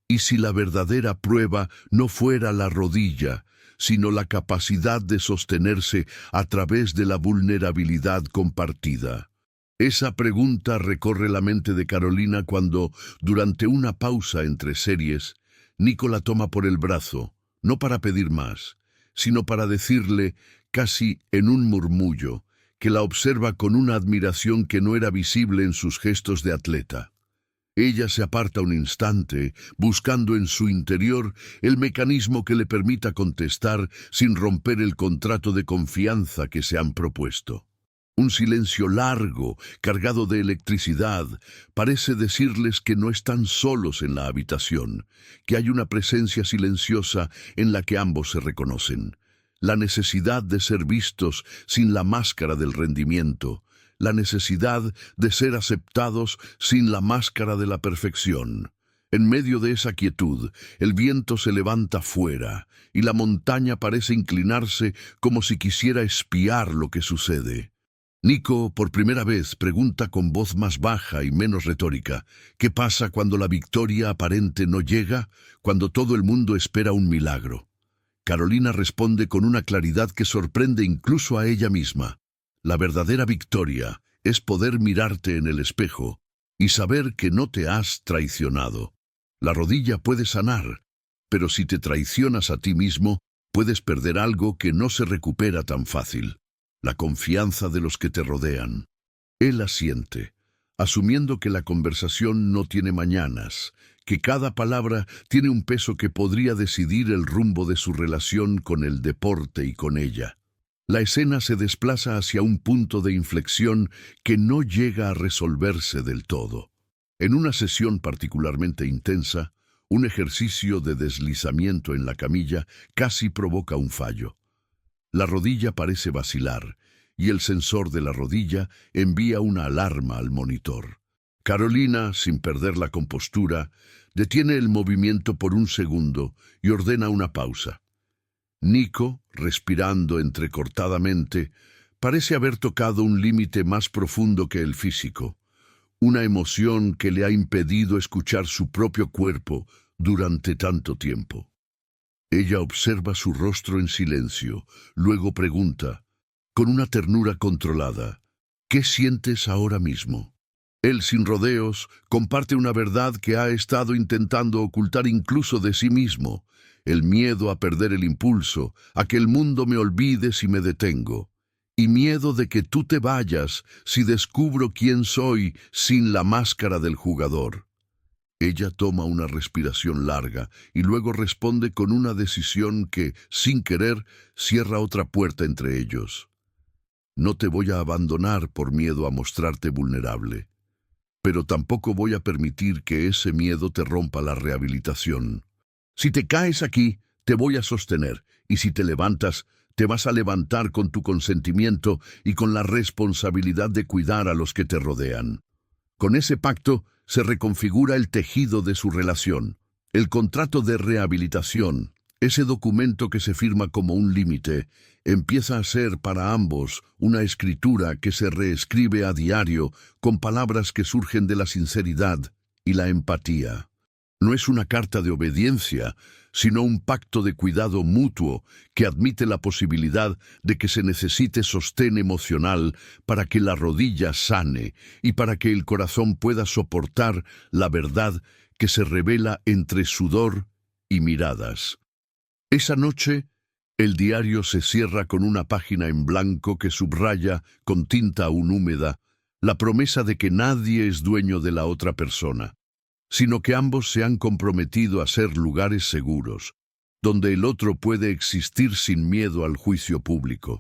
Y si la verdadera prueba no fuera la rodilla, sino la capacidad de sostenerse a través de la vulnerabilidad compartida. Esa pregunta recorre la mente de Carolina cuando, durante una pausa entre series, Nico la toma por el brazo, no para pedir más, sino para decirle, casi en un murmullo, que la observa con una admiración que no era visible en sus gestos de atleta. Ella se aparta un instante, buscando en su interior el mecanismo que le permita contestar sin romper el contrato de confianza que se han propuesto. Un silencio largo, cargado de electricidad, parece decirles que no están solos en la habitación, que hay una presencia silenciosa en la que ambos se reconocen. La necesidad de ser vistos sin la máscara del rendimiento, la necesidad de ser aceptados sin la máscara de la perfección. En medio de esa quietud, el viento se levanta fuera, y la montaña parece inclinarse como si quisiera espiar lo que sucede. Nico, por primera vez, pregunta con voz más baja y menos retórica, ¿qué pasa cuando la victoria aparente no llega, cuando todo el mundo espera un milagro? Carolina responde con una claridad que sorprende incluso a ella misma. La verdadera victoria es poder mirarte en el espejo y saber que no te has traicionado. La rodilla puede sanar, pero si te traicionas a ti mismo, puedes perder algo que no se recupera tan fácil: la confianza de los que te rodean. Él asiente, asumiendo que la conversación no tiene mañanas, que cada palabra tiene un peso que podría decidir el rumbo de su relación con el deporte y con ella. La escena se desplaza hacia un punto de inflexión que no llega a resolverse del todo. En una sesión particularmente intensa, un ejercicio de deslizamiento en la camilla casi provoca un fallo. La rodilla parece vacilar, y el sensor de la rodilla envía una alarma al monitor. Carolina, sin perder la compostura, detiene el movimiento por un segundo y ordena una pausa. Nico, respirando entrecortadamente, parece haber tocado un límite más profundo que el físico, una emoción que le ha impedido escuchar su propio cuerpo durante tanto tiempo. Ella observa su rostro en silencio, luego pregunta, con una ternura controlada, ¿qué sientes ahora mismo? Él, sin rodeos, comparte una verdad que ha estado intentando ocultar incluso de sí mismo: el miedo a perder el impulso, a que el mundo me olvide si me detengo, y miedo de que tú te vayas si descubro quién soy sin la máscara del jugador. Ella toma una respiración larga y luego responde con una decisión que, sin querer, cierra otra puerta entre ellos. No te voy a abandonar por miedo a mostrarte vulnerable, pero tampoco voy a permitir que ese miedo te rompa la rehabilitación. Si te caes aquí, te voy a sostener, y si te levantas, te vas a levantar con tu consentimiento y con la responsabilidad de cuidar a los que te rodean. Con ese pacto se reconfigura el tejido de su relación. El contrato de rehabilitación, ese documento que se firma como un límite, empieza a ser para ambos una escritura que se reescribe a diario con palabras que surgen de la sinceridad y la empatía. No es una carta de obediencia, sino un pacto de cuidado mutuo que admite la posibilidad de que se necesite sostén emocional para que la rodilla sane y para que el corazón pueda soportar la verdad que se revela entre sudor y miradas. Esa noche, el diario se cierra con una página en blanco que subraya, con tinta aún húmeda, la promesa de que nadie es dueño de la otra persona, sino que ambos se han comprometido a ser lugares seguros, donde el otro puede existir sin miedo al juicio público.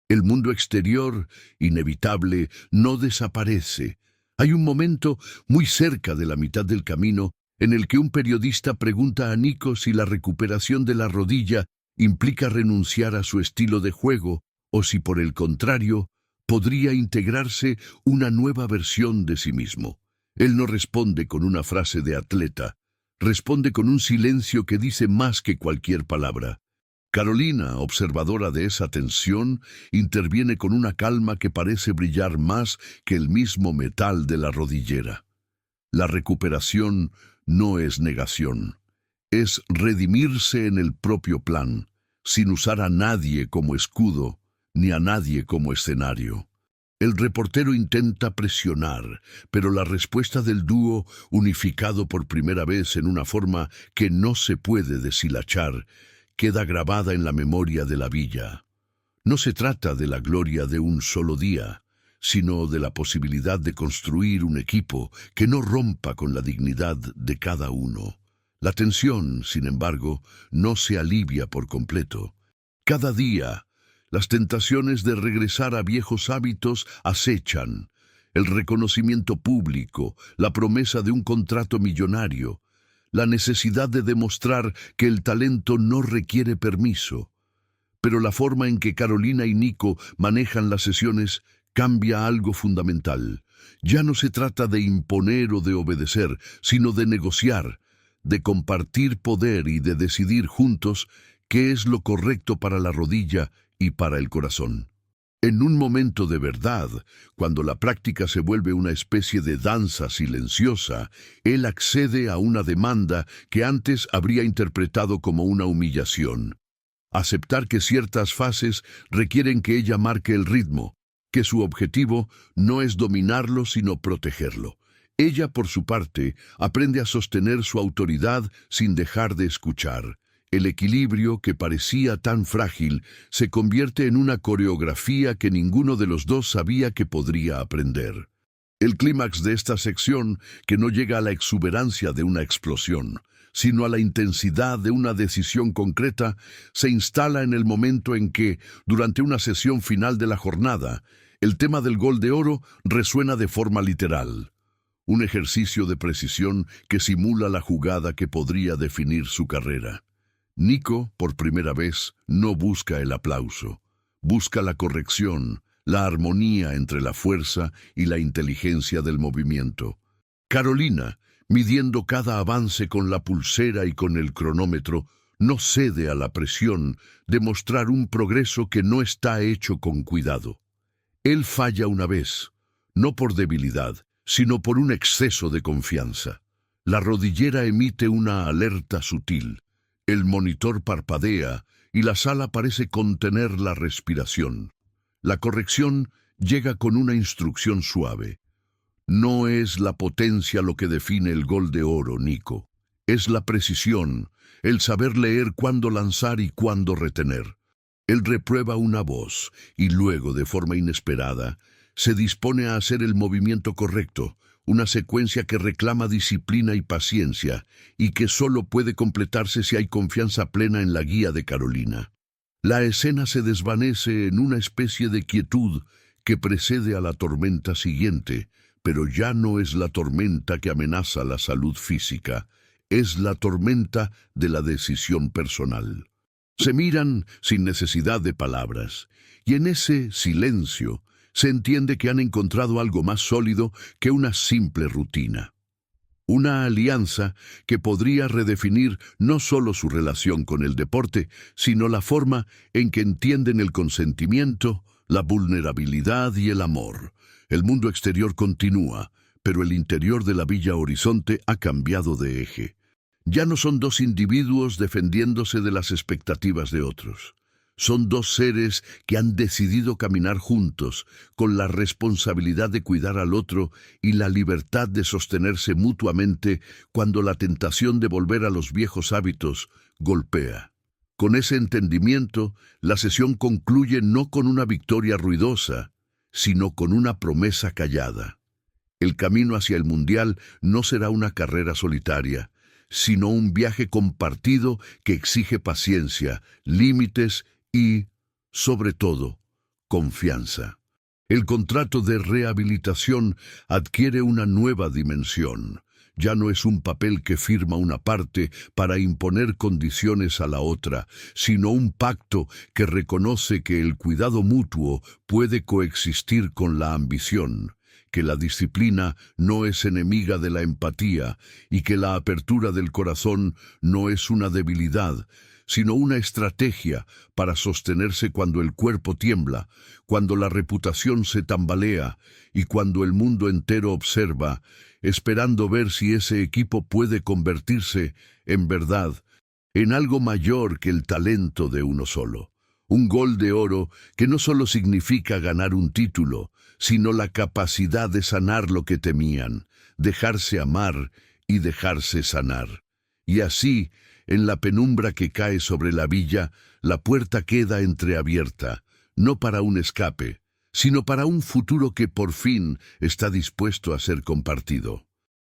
El mundo exterior, inevitable, no desaparece. Hay un momento muy cerca de la mitad del camino en el que un periodista pregunta a Nico si la recuperación de la rodilla implica renunciar a su estilo de juego o si, por el contrario, podría integrarse una nueva versión de sí mismo. Él no responde con una frase de atleta, responde con un silencio que dice más que cualquier palabra. Carolina, observadora de esa tensión, interviene con una calma que parece brillar más que el mismo metal de la rodillera. La recuperación no es negación, es redimirse en el propio plan, sin usar a nadie como escudo, ni a nadie como escenario. El reportero intenta presionar, pero la respuesta del dúo, unificado por primera vez en una forma que no se puede deshilachar, queda grabada en la memoria de la villa. No se trata de la gloria de un solo día, sino de la posibilidad de construir un equipo que no rompa con la dignidad de cada uno. La tensión, sin embargo, no se alivia por completo. Cada día, las tentaciones de regresar a viejos hábitos acechan: el reconocimiento público, la promesa de un contrato millonario, la necesidad de demostrar que el talento no requiere permiso. Pero la forma en que Carolina y Nico manejan las sesiones cambia algo fundamental. Ya no se trata de imponer o de obedecer, sino de negociar, de compartir poder y de decidir juntos qué es lo correcto para la rodilla y para el corazón. En un momento de verdad, cuando la práctica se vuelve una especie de danza silenciosa, él accede a una demanda que antes habría interpretado como una humillación. Aceptar que ciertas fases requieren que ella marque el ritmo, que su objetivo no es dominarlo sino protegerlo. Ella, por su parte, aprende a sostener su autoridad sin dejar de escuchar. El equilibrio, que parecía tan frágil, se convierte en una coreografía que ninguno de los dos sabía que podría aprender. El clímax de esta sección, que no llega a la exuberancia de una explosión, sino a la intensidad de una decisión concreta, se instala en el momento en que, durante una sesión final de la jornada, el tema del gol de oro resuena de forma literal. Un ejercicio de precisión que simula la jugada que podría definir su carrera. Nico, por primera vez, no busca el aplauso. Busca la corrección, la armonía entre la fuerza y la inteligencia del movimiento. Carolina, midiendo cada avance con la pulsera y con el cronómetro, no cede a la presión de mostrar un progreso que no está hecho con cuidado. Él falla una vez, no por debilidad, sino por un exceso de confianza. La rodillera emite una alerta sutil. El monitor parpadea y la sala parece contener la respiración. La corrección llega con una instrucción suave. No es la potencia lo que define el gol de oro, Nico. Es la precisión, el saber leer cuándo lanzar y cuándo retener. Él reprueba una voz y luego, de forma inesperada, se dispone a hacer el movimiento correcto, una secuencia que reclama disciplina y paciencia y que solo puede completarse si hay confianza plena en la guía de Carolina. La escena se desvanece en una especie de quietud que precede a la tormenta siguiente, pero ya no es la tormenta que amenaza la salud física, es la tormenta de la decisión personal. Se miran sin necesidad de palabras, y en ese silencio se entiende que han encontrado algo más sólido que una simple rutina. Una alianza que podría redefinir no solo su relación con el deporte, sino la forma en que entienden el consentimiento, la vulnerabilidad y el amor. El mundo exterior continúa, pero el interior de la Villa Horizonte ha cambiado de eje. Ya no son dos individuos defendiéndose de las expectativas de otros. Son dos seres que han decidido caminar juntos, con la responsabilidad de cuidar al otro y la libertad de sostenerse mutuamente cuando la tentación de volver a los viejos hábitos golpea. Con ese entendimiento, la sesión concluye no con una victoria ruidosa, sino con una promesa callada. El camino hacia el Mundial no será una carrera solitaria, sino un viaje compartido que exige paciencia, límites y, sobre todo, confianza. El contrato de rehabilitación adquiere una nueva dimensión. Ya no es un papel que firma una parte para imponer condiciones a la otra, sino un pacto que reconoce que el cuidado mutuo puede coexistir con la ambición, que la disciplina no es enemiga de la empatía y que la apertura del corazón no es una debilidad, sino una estrategia para sostenerse cuando el cuerpo tiembla, cuando la reputación se tambalea y cuando el mundo entero observa, esperando ver si ese equipo puede convertirse, en verdad, en algo mayor que el talento de uno solo. Un gol de oro que no solo significa ganar un título, sino la capacidad de sanar lo que temían, dejarse amar y dejarse sanar. Y así, en la penumbra que cae sobre la villa, la puerta queda entreabierta, no para un escape, sino para un futuro que por fin está dispuesto a ser compartido.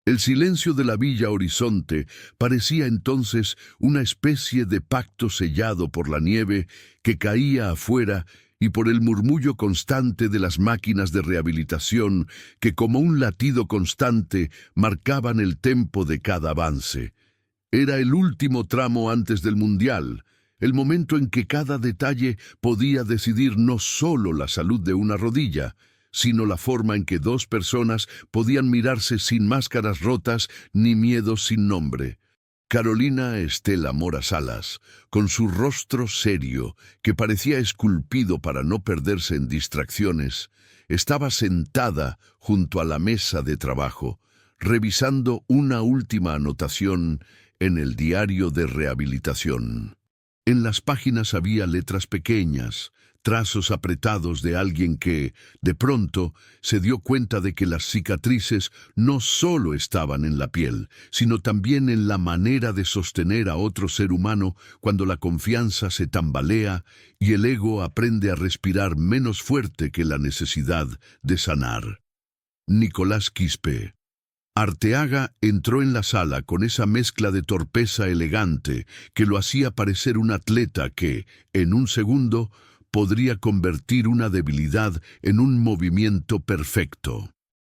El silencio de la Villa Horizonte parecía entonces una especie de pacto sellado por la nieve que caía afuera y por el murmullo constante de las máquinas de rehabilitación que, como un latido constante, marcaban el tempo de cada avance. Era el último tramo antes del Mundial, el momento en que cada detalle podía decidir no solo la salud de una rodilla, sino la forma en que dos personas podían mirarse sin máscaras rotas ni miedos sin nombre. Carolina Estela Mora Salas, con su rostro serio, que parecía esculpido para no perderse en distracciones, estaba sentada junto a la mesa de trabajo, revisando una última anotación en el diario de rehabilitación. En las páginas había letras pequeñas, trazos apretados de alguien que, de pronto, se dio cuenta de que las cicatrices no solo estaban en la piel, sino también en la manera de sostener a otro ser humano cuando la confianza se tambalea y el ego aprende a respirar menos fuerte que la necesidad de sanar. Nicolás Quispe. Arteaga entró en la sala con esa mezcla de torpeza elegante que lo hacía parecer un atleta que, en un segundo, podría convertir una debilidad en un movimiento perfecto.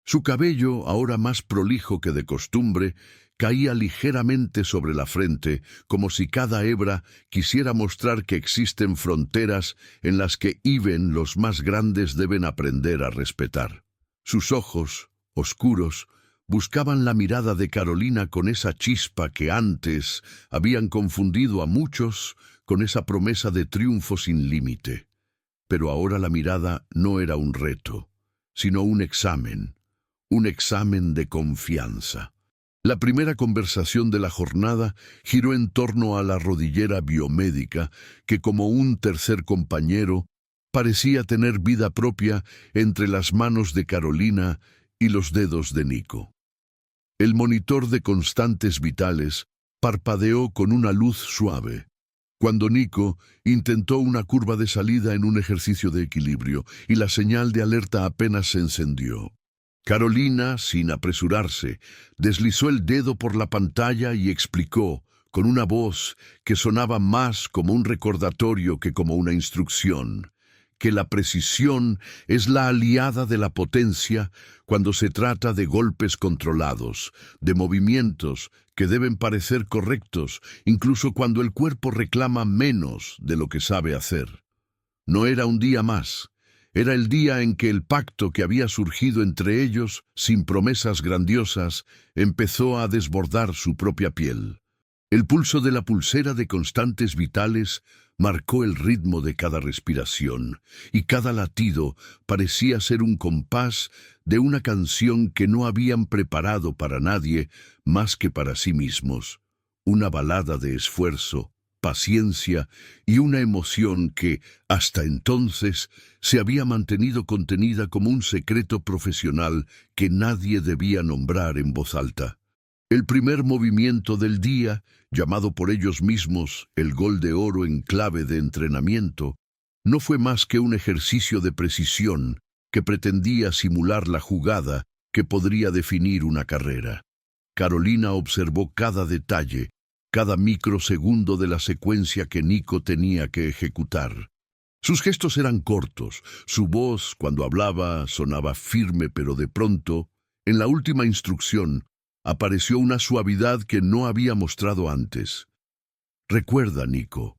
Su cabello, ahora más prolijo que de costumbre, caía ligeramente sobre la frente, como si cada hebra quisiera mostrar que existen fronteras en las que los más grandes deben aprender a respetar. Sus ojos, oscuros, buscaban la mirada de Carolina con esa chispa que antes habían confundido a muchos con esa promesa de triunfo sin límite. Pero ahora la mirada no era un reto, sino un examen de confianza. La primera conversación de la jornada giró en torno a la rodillera biomédica que, como un tercer compañero, parecía tener vida propia entre las manos de Carolina y los dedos de Nico. El monitor de constantes vitales parpadeó con una luz suave, cuando Nico intentó una curva de salida en un ejercicio de equilibrio y la señal de alerta apenas se encendió. Carolina, sin apresurarse, deslizó el dedo por la pantalla y explicó, con una voz que sonaba más como un recordatorio que como una instrucción, que la precisión es la aliada de la potencia cuando se trata de golpes controlados, de movimientos que deben parecer correctos, incluso cuando el cuerpo reclama menos de lo que sabe hacer. No era un día más, era el día en que el pacto que había surgido entre ellos, sin promesas grandiosas, empezó a desbordar su propia piel. El pulso de la pulsera de constantes vitales marcó el ritmo de cada respiración, y cada latido parecía ser un compás de una canción que no habían preparado para nadie más que para sí mismos. Una balada de esfuerzo, paciencia y una emoción que, hasta entonces, se había mantenido contenida como un secreto profesional que nadie debía nombrar en voz alta. El primer movimiento del día, llamado por ellos mismos el gol de oro en clave de entrenamiento, no fue más que un ejercicio de precisión que pretendía simular la jugada que podría definir una carrera. Carolina observó cada detalle, cada microsegundo de la secuencia que Nico tenía que ejecutar. Sus gestos eran cortos, su voz, cuando hablaba, sonaba firme, pero de pronto, en la última instrucción, apareció una suavidad que no había mostrado antes. Recuerda, Nico,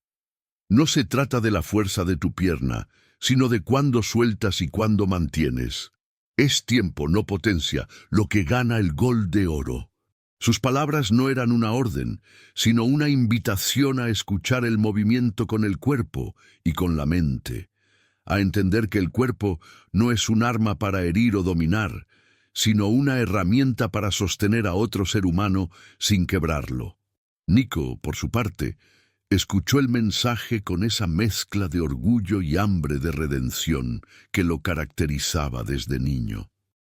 no se trata de la fuerza de tu pierna, sino de cuándo sueltas y cuándo mantienes. Es tiempo, no potencia, lo que gana el gol de oro. Sus palabras no eran una orden, sino una invitación a escuchar el movimiento con el cuerpo y con la mente, a entender que el cuerpo no es un arma para herir o dominar, sino una herramienta para sostener a otro ser humano sin quebrarlo. Nico, por su parte, escuchó el mensaje con esa mezcla de orgullo y hambre de redención que lo caracterizaba desde niño.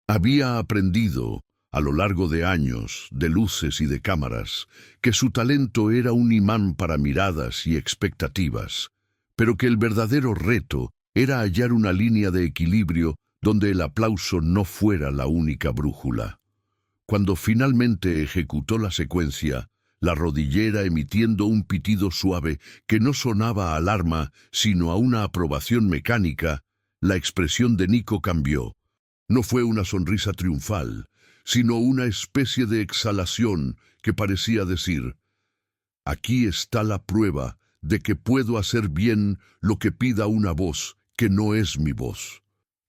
Había aprendido, a lo largo de años, de luces y de cámaras, que su talento era un imán para miradas y expectativas, pero que el verdadero reto era hallar una línea de equilibrio donde el aplauso no fuera la única brújula. Cuando finalmente ejecutó la secuencia, la rodillera emitiendo un pitido suave que no sonaba a alarma, sino a una aprobación mecánica, la expresión de Nico cambió. No fue una sonrisa triunfal, sino una especie de exhalación que parecía decir: aquí está la prueba de que puedo hacer bien lo que pida una voz que no es mi voz.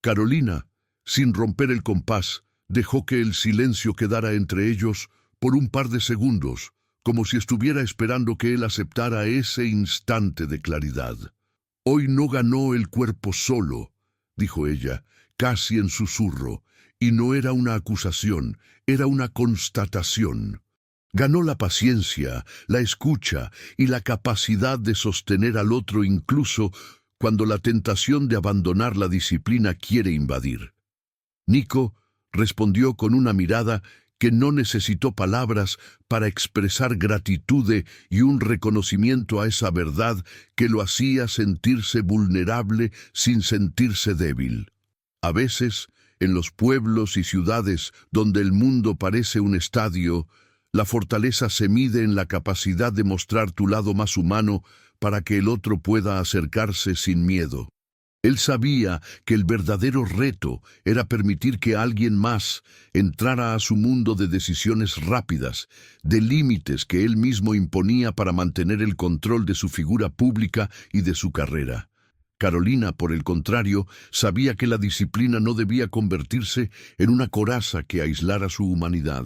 Carolina, sin romper el compás, dejó que el silencio quedara entre ellos por un par de segundos, como si estuviera esperando que él aceptara ese instante de claridad. Hoy no ganó el cuerpo solo, dijo ella, casi en susurro, y no era una acusación, era una constatación. Ganó la paciencia, la escucha y la capacidad de sostener al otro incluso cuando la tentación de abandonar la disciplina quiere invadir. Nico respondió con una mirada que no necesitó palabras para expresar gratitud y un reconocimiento a esa verdad que lo hacía sentirse vulnerable sin sentirse débil. A veces, en los pueblos y ciudades donde el mundo parece un estadio, la fortaleza se mide en la capacidad de mostrar tu lado más humano para que el otro pueda acercarse sin miedo. Él sabía que el verdadero reto era permitir que alguien más entrara a su mundo de decisiones rápidas, de límites que él mismo imponía para mantener el control de su figura pública y de su carrera. Carolina, por el contrario, sabía que la disciplina no debía convertirse en una coraza que aislara su humanidad.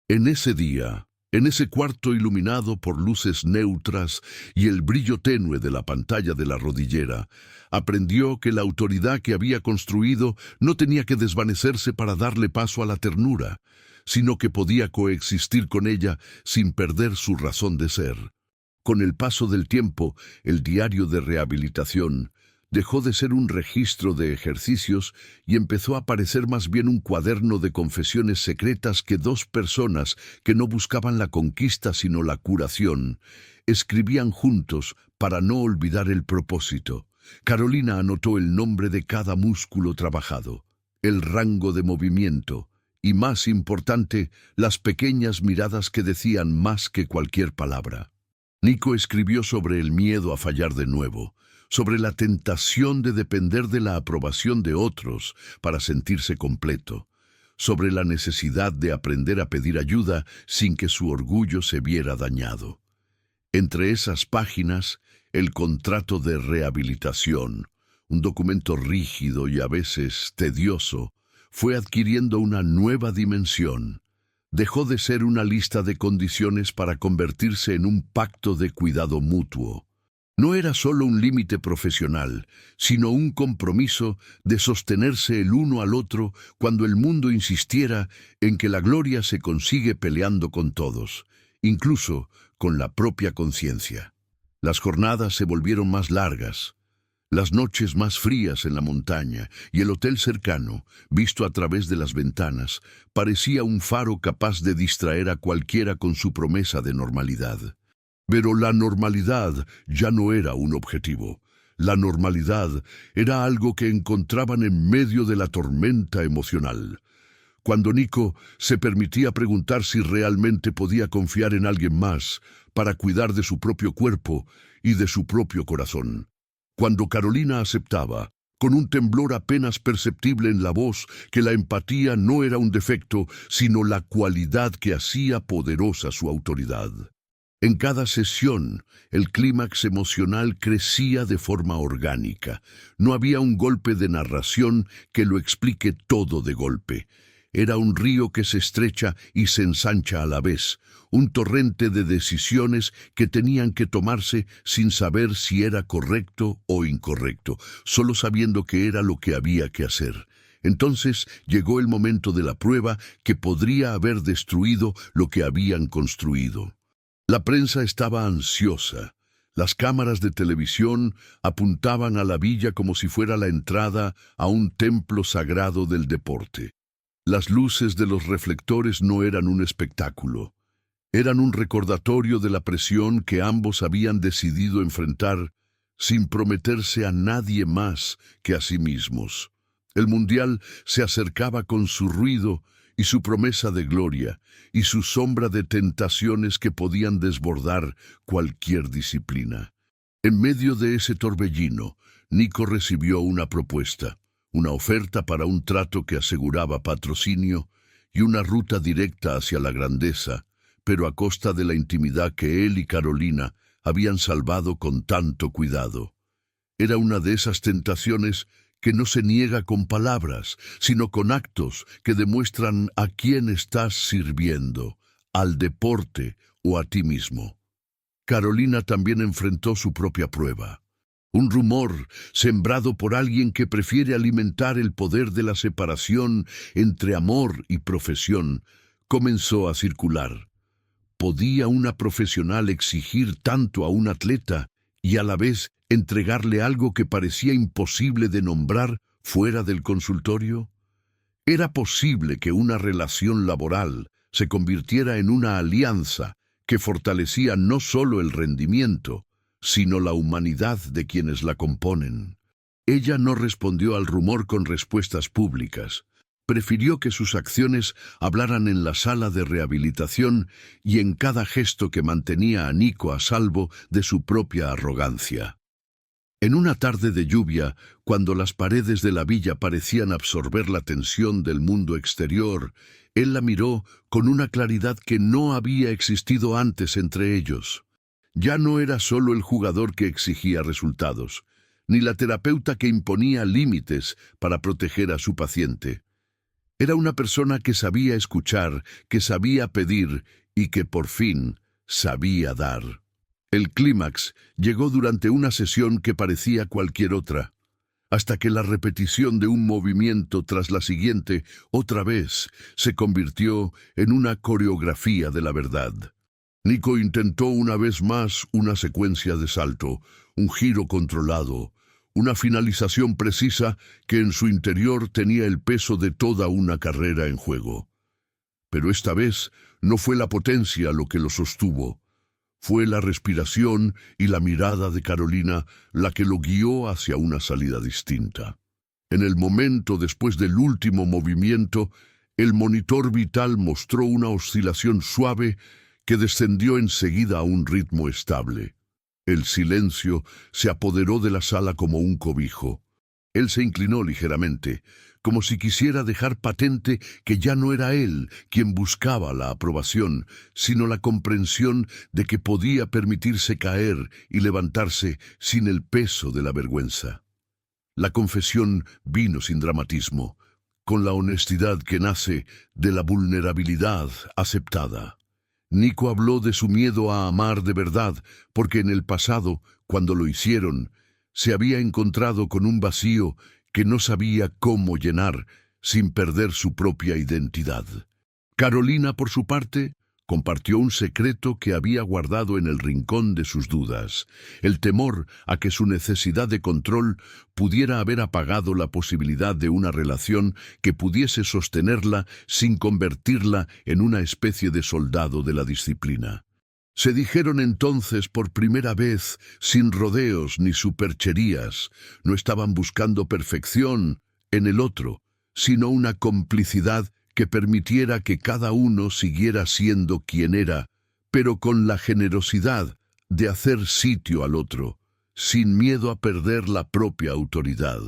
En ese día, en ese cuarto iluminado por luces neutras y el brillo tenue de la pantalla de la rodillera, aprendió que la autoridad que había construido no tenía que desvanecerse para darle paso a la ternura, sino que podía coexistir con ella sin perder su razón de ser. Con el paso del tiempo, el diario de rehabilitación dejó de ser un registro de ejercicios y empezó a parecer más bien un cuaderno de confesiones secretas que dos personas que no buscaban la conquista sino la curación escribían juntos para no olvidar el propósito. Carolina anotó el nombre de cada músculo trabajado, el rango de movimiento y, más importante, las pequeñas miradas que decían más que cualquier palabra. Nico escribió sobre el miedo a fallar de nuevo, sobre la tentación de depender de la aprobación de otros para sentirse completo, sobre la necesidad de aprender a pedir ayuda sin que su orgullo se viera dañado. Entre esas páginas, el contrato de rehabilitación, un documento rígido y a veces tedioso, fue adquiriendo una nueva dimensión. Dejó de ser una lista de condiciones para convertirse en un pacto de cuidado mutuo. No era solo un límite profesional, sino un compromiso de sostenerse el uno al otro cuando el mundo insistiera en que la gloria se consigue peleando con todos, incluso con la propia conciencia. Las jornadas se volvieron más largas, las noches más frías en la montaña y el hotel cercano, visto a través de las ventanas, parecía un faro capaz de distraer a cualquiera con su promesa de normalidad. Pero la normalidad ya no era un objetivo. La normalidad era algo que encontraban en medio de la tormenta emocional. Cuando Nico se permitía preguntar si realmente podía confiar en alguien más para cuidar de su propio cuerpo y de su propio corazón. Cuando Carolina aceptaba, con un temblor apenas perceptible en la voz, que la empatía no era un defecto, sino la cualidad que hacía poderosa su autoridad. En cada sesión, el clímax emocional crecía de forma orgánica. No había un golpe de narración que lo explique todo de golpe. Era un río que se estrecha y se ensancha a la vez, un torrente de decisiones que tenían que tomarse sin saber si era correcto o incorrecto, solo sabiendo que era lo que había que hacer. Entonces llegó el momento de la prueba que podría haber destruido lo que habían construido. La prensa estaba ansiosa. Las cámaras de televisión apuntaban a la villa como si fuera la entrada a un templo sagrado del deporte. Las luces de los reflectores no eran un espectáculo. Eran un recordatorio de la presión que ambos habían decidido enfrentar sin prometerse a nadie más que a sí mismos. El mundial se acercaba con su ruido y su promesa de gloria, y su sombra de tentaciones que podían desbordar cualquier disciplina. En medio de ese torbellino, Nico recibió una propuesta, una oferta para un trato que aseguraba patrocinio y una ruta directa hacia la grandeza, pero a costa de la intimidad que él y Carolina habían salvado con tanto cuidado. Era una de esas tentaciones que no se niega con palabras, sino con actos que demuestran a quién estás sirviendo, al deporte o a ti mismo. Carolina también enfrentó su propia prueba. Un rumor sembrado por alguien que prefiere alimentar el poder de la separación entre amor y profesión comenzó a circular. ¿Podía una profesional exigir tanto a un atleta y a la vez entregarle algo que parecía imposible de nombrar fuera del consultorio? ¿Era posible que una relación laboral se convirtiera en una alianza que fortalecía no solo el rendimiento, sino la humanidad de quienes la componen? Ella no respondió al rumor con respuestas públicas. Prefirió que sus acciones hablaran en la sala de rehabilitación y en cada gesto que mantenía a Nico a salvo de su propia arrogancia. En una tarde de lluvia, cuando las paredes de la villa parecían absorber la tensión del mundo exterior, él la miró con una claridad que no había existido antes entre ellos. Ya no era solo el jugador que exigía resultados, ni la terapeuta que imponía límites para proteger a su paciente. Era una persona que sabía escuchar, que sabía pedir y que por fin sabía dar. El clímax llegó durante una sesión que parecía cualquier otra, hasta que la repetición de un movimiento tras la siguiente, otra vez, se convirtió en una coreografía de la verdad. Nico intentó una vez más una secuencia de salto, un giro controlado, una finalización precisa que en su interior tenía el peso de toda una carrera en juego. Pero esta vez no fue la potencia lo que lo sostuvo. Fue la respiración y la mirada de Carolina la que lo guió hacia una salida distinta. En el momento después del último movimiento, el monitor vital mostró una oscilación suave que descendió enseguida a un ritmo estable. El silencio se apoderó de la sala como un cobijo. Él se inclinó ligeramente, como si quisiera dejar patente que ya no era él quien buscaba la aprobación, sino la comprensión de que podía permitirse caer y levantarse sin el peso de la vergüenza. La confesión vino sin dramatismo, con la honestidad que nace de la vulnerabilidad aceptada. Nico habló de su miedo a amar de verdad, porque en el pasado, cuando lo hicieron, se había encontrado con un vacío que no sabía cómo llenar sin perder su propia identidad. Carolina, por su parte, compartió un secreto que había guardado en el rincón de sus dudas, el temor a que su necesidad de control pudiera haber apagado la posibilidad de una relación que pudiese sostenerla sin convertirla en una especie de soldado de la disciplina. Se dijeron entonces por primera vez, sin rodeos ni supercherías. No estaban buscando perfección en el otro, sino una complicidad que permitiera que cada uno siguiera siendo quien era, pero con la generosidad de hacer sitio al otro, sin miedo a perder la propia autoridad.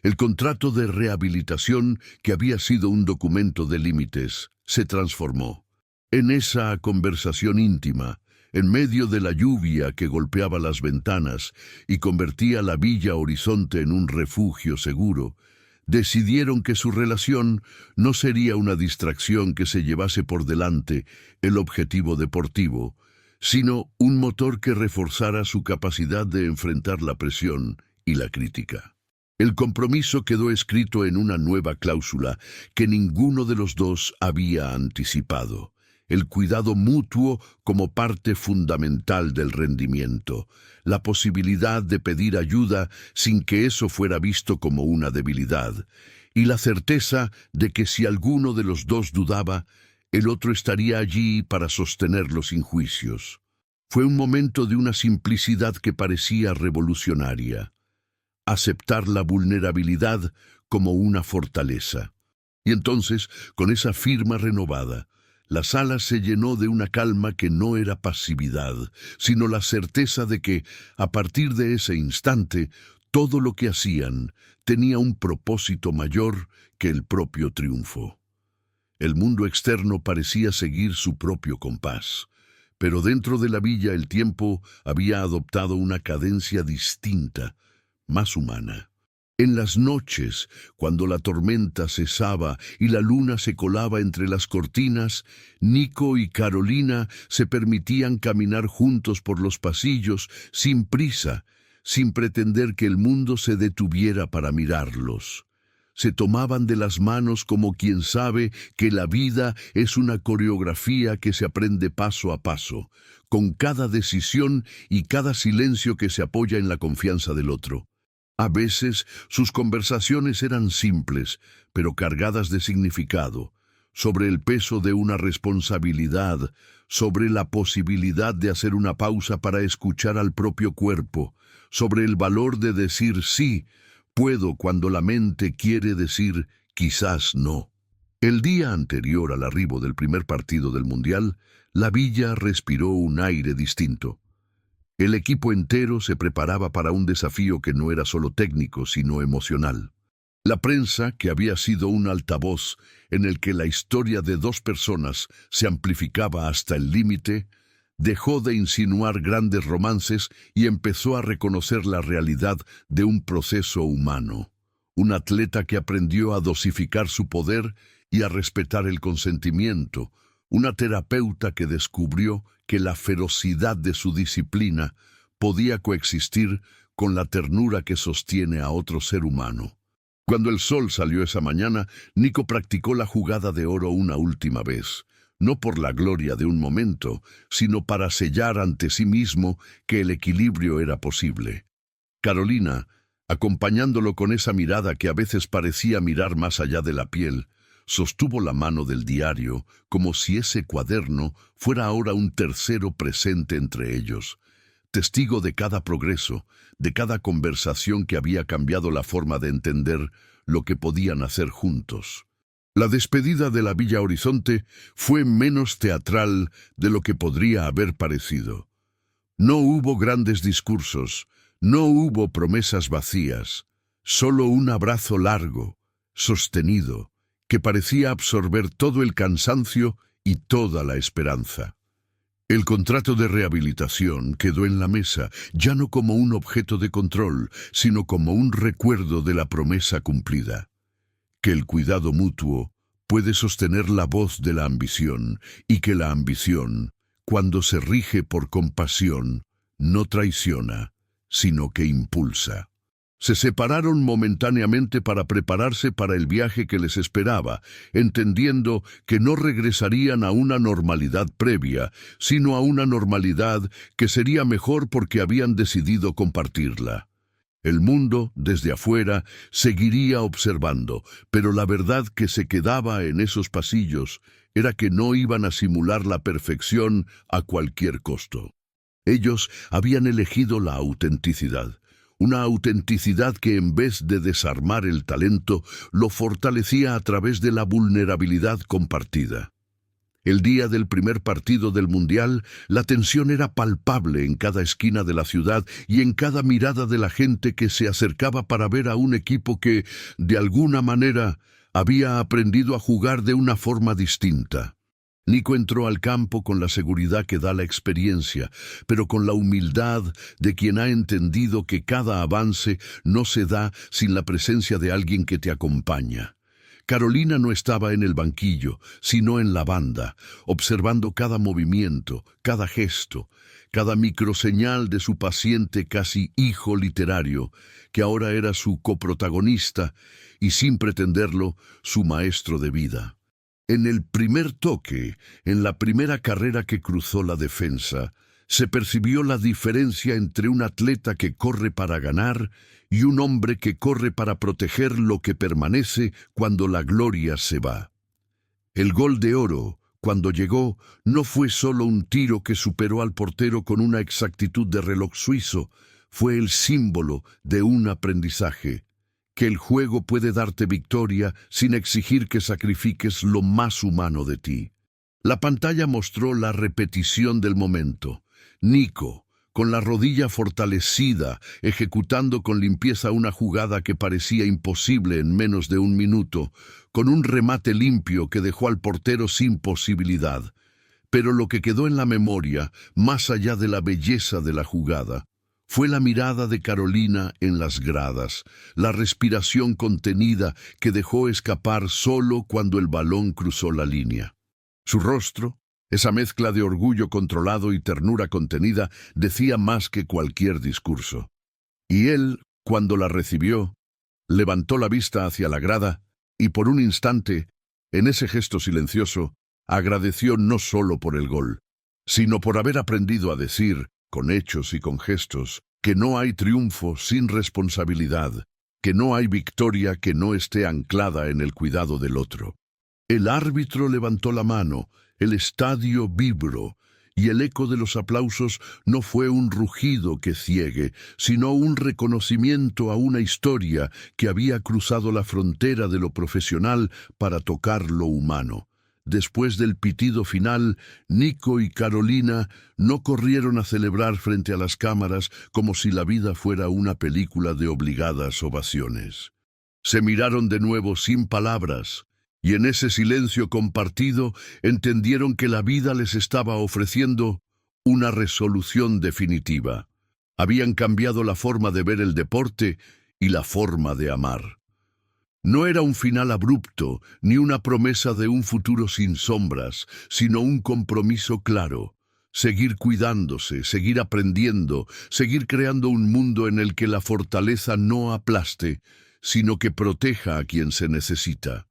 El contrato de rehabilitación, que había sido un documento de límites, se transformó. En esa conversación íntima, en medio de la lluvia que golpeaba las ventanas y convertía la Villa Horizonte en un refugio seguro, decidieron que su relación no sería una distracción que se llevase por delante el objetivo deportivo, sino un motor que reforzara su capacidad de enfrentar la presión y la crítica. El compromiso quedó escrito en una nueva cláusula que ninguno de los dos había anticipado: el cuidado mutuo como parte fundamental del rendimiento, la posibilidad de pedir ayuda sin que eso fuera visto como una debilidad, y la certeza de que si alguno de los dos dudaba, el otro estaría allí para sostenerlo sin juicios. Fue un momento de una simplicidad que parecía revolucionaria: aceptar la vulnerabilidad como una fortaleza. Y entonces, con esa firma renovada, la sala se llenó de una calma que no era pasividad, sino la certeza de que, a partir de ese instante, todo lo que hacían tenía un propósito mayor que el propio triunfo. El mundo externo parecía seguir su propio compás, pero dentro de la villa el tiempo había adoptado una cadencia distinta, más humana. En las noches, cuando la tormenta cesaba y la luna se colaba entre las cortinas, Nico y Carolina se permitían caminar juntos por los pasillos sin prisa, sin pretender que el mundo se detuviera para mirarlos. Se tomaban de las manos como quien sabe que la vida es una coreografía que se aprende paso a paso, con cada decisión y cada silencio que se apoya en la confianza del otro. A veces sus conversaciones eran simples, pero cargadas de significado, sobre el peso de una responsabilidad, sobre la posibilidad de hacer una pausa para escuchar al propio cuerpo, sobre el valor de decir sí, puedo cuando la mente quiere decir quizás no. El día anterior al arribo del primer partido del Mundial, la villa respiró un aire distinto. El equipo entero se preparaba para un desafío que no era solo técnico, sino emocional. La prensa, que había sido un altavoz en el que la historia de dos personas se amplificaba hasta el límite, dejó de insinuar grandes romances y empezó a reconocer la realidad de un proceso humano. Un atleta que aprendió a dosificar su poder y a respetar el consentimiento. Una terapeuta que descubrió que la ferocidad de su disciplina podía coexistir con la ternura que sostiene a otro ser humano. Cuando el sol salió esa mañana, Nico practicó la jugada de oro una última vez, no por la gloria de un momento, sino para sellar ante sí mismo que el equilibrio era posible. Carolina, acompañándolo con esa mirada que a veces parecía mirar más allá de la piel, sostuvo la mano del diario como si ese cuaderno fuera ahora un tercero presente entre ellos, testigo de cada progreso, de cada conversación que había cambiado la forma de entender lo que podían hacer juntos. La despedida de la Villa Horizonte fue menos teatral de lo que podría haber parecido. No hubo grandes discursos, no hubo promesas vacías, solo un abrazo largo, sostenido, que parecía absorber todo el cansancio y toda la esperanza. El contrato de rehabilitación quedó en la mesa, ya no como un objeto de control, sino como un recuerdo de la promesa cumplida. Que el cuidado mutuo puede sostener la voz de la ambición y que la ambición, cuando se rige por compasión, no traiciona, sino que impulsa. Se separaron momentáneamente para prepararse para el viaje que les esperaba, entendiendo que no regresarían a una normalidad previa, sino a una normalidad que sería mejor porque habían decidido compartirla. El mundo, desde afuera, seguiría observando, pero la verdad que se quedaba en esos pasillos era que no iban a simular la perfección a cualquier costo. Ellos habían elegido la autenticidad. Una autenticidad que en vez de desarmar el talento, lo fortalecía a través de la vulnerabilidad compartida. El día del primer partido del Mundial, la tensión era palpable en cada esquina de la ciudad y en cada mirada de la gente que se acercaba para ver a un equipo que, de alguna manera, había aprendido a jugar de una forma distinta. Nico entró al campo con la seguridad que da la experiencia, pero con la humildad de quien ha entendido que cada avance no se da sin la presencia de alguien que te acompaña. Carolina no estaba en el banquillo, sino en la banda, observando cada movimiento, cada gesto, cada microseñal de su paciente casi hijo literario, que ahora era su coprotagonista y, sin pretenderlo, su maestro de vida. En el primer toque, en la primera carrera que cruzó la defensa, se percibió la diferencia entre un atleta que corre para ganar y un hombre que corre para proteger lo que permanece cuando la gloria se va. El gol de oro, cuando llegó, no fue solo un tiro que superó al portero con una exactitud de reloj suizo, fue el símbolo de un aprendizaje. Que el juego puede darte victoria sin exigir que sacrifiques lo más humano de ti. La pantalla mostró la repetición del momento. Nico, con la rodilla fortalecida, ejecutando con limpieza una jugada que parecía imposible en menos de un minuto, con un remate limpio que dejó al portero sin posibilidad. Pero lo que quedó en la memoria, más allá de la belleza de la jugada, fue la mirada de Carolina en las gradas, la respiración contenida que dejó escapar solo cuando el balón cruzó la línea. Su rostro, esa mezcla de orgullo controlado y ternura contenida, decía más que cualquier discurso. Y él, cuando la recibió, Levantó la vista hacia la grada y por un instante, en ese gesto silencioso, agradeció no solo por el gol, sino por haber aprendido a decir, con hechos y con gestos, que no hay triunfo sin responsabilidad, que no hay victoria que no esté anclada en el cuidado del otro. El árbitro levantó la mano, el estadio vibró, y el eco de los aplausos no fue un rugido que ciegue, sino un reconocimiento a una historia que había cruzado la frontera de lo profesional para tocar lo humano. Después del pitido final, Nico y Carolina no corrieron a celebrar frente a las cámaras como si la vida fuera una película de obligadas ovaciones. Se miraron de nuevo sin palabras, y en ese silencio compartido entendieron que la vida les estaba ofreciendo una resolución definitiva. Habían cambiado la forma de ver el deporte y la forma de amar. No era un final abrupto, ni una promesa de un futuro sin sombras, sino un compromiso claro. Seguir cuidándose, seguir aprendiendo, seguir creando un mundo en el que la fortaleza no aplaste, sino que proteja a quien se necesita.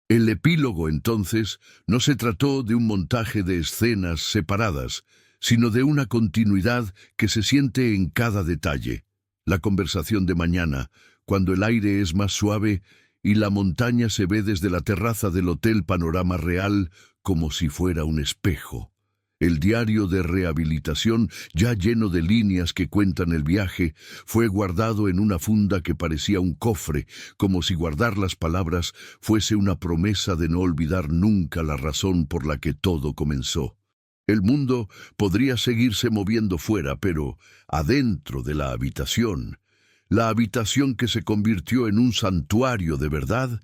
El epílogo, entonces, no se trató de un montaje de escenas separadas, sino de una continuidad que se siente en cada detalle. La conversación de mañana, cuando el aire es más suave y la montaña se ve desde la terraza del Hotel Panorama Real como si fuera un espejo. El diario de rehabilitación, ya lleno de líneas que cuentan el viaje, fue guardado en una funda que parecía un cofre, como si guardar las palabras fuese una promesa de no olvidar nunca la razón por la que todo comenzó. El mundo podría seguirse moviendo fuera, pero adentro de la habitación que se convirtió en un santuario de verdad,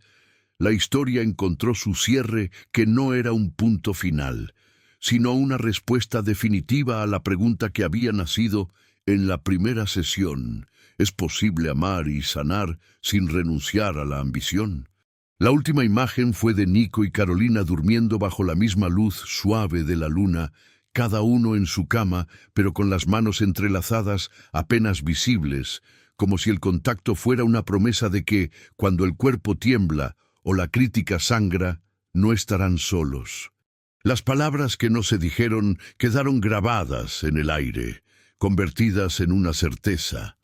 la historia encontró su cierre, que no era un punto final, sino una respuesta definitiva a la pregunta que había nacido en la primera sesión: ¿es posible amar y sanar sin renunciar a la ambición? La última imagen fue de Nico y Carolina durmiendo bajo la misma luz suave de la luna, cada uno en su cama, pero con las manos entrelazadas, apenas visibles, como si el contacto fuera una promesa de que, cuando el cuerpo tiembla o la crítica sangra, no estarán solos. Las palabras que no se dijeron quedaron grabadas en el aire, convertidas en una certeza.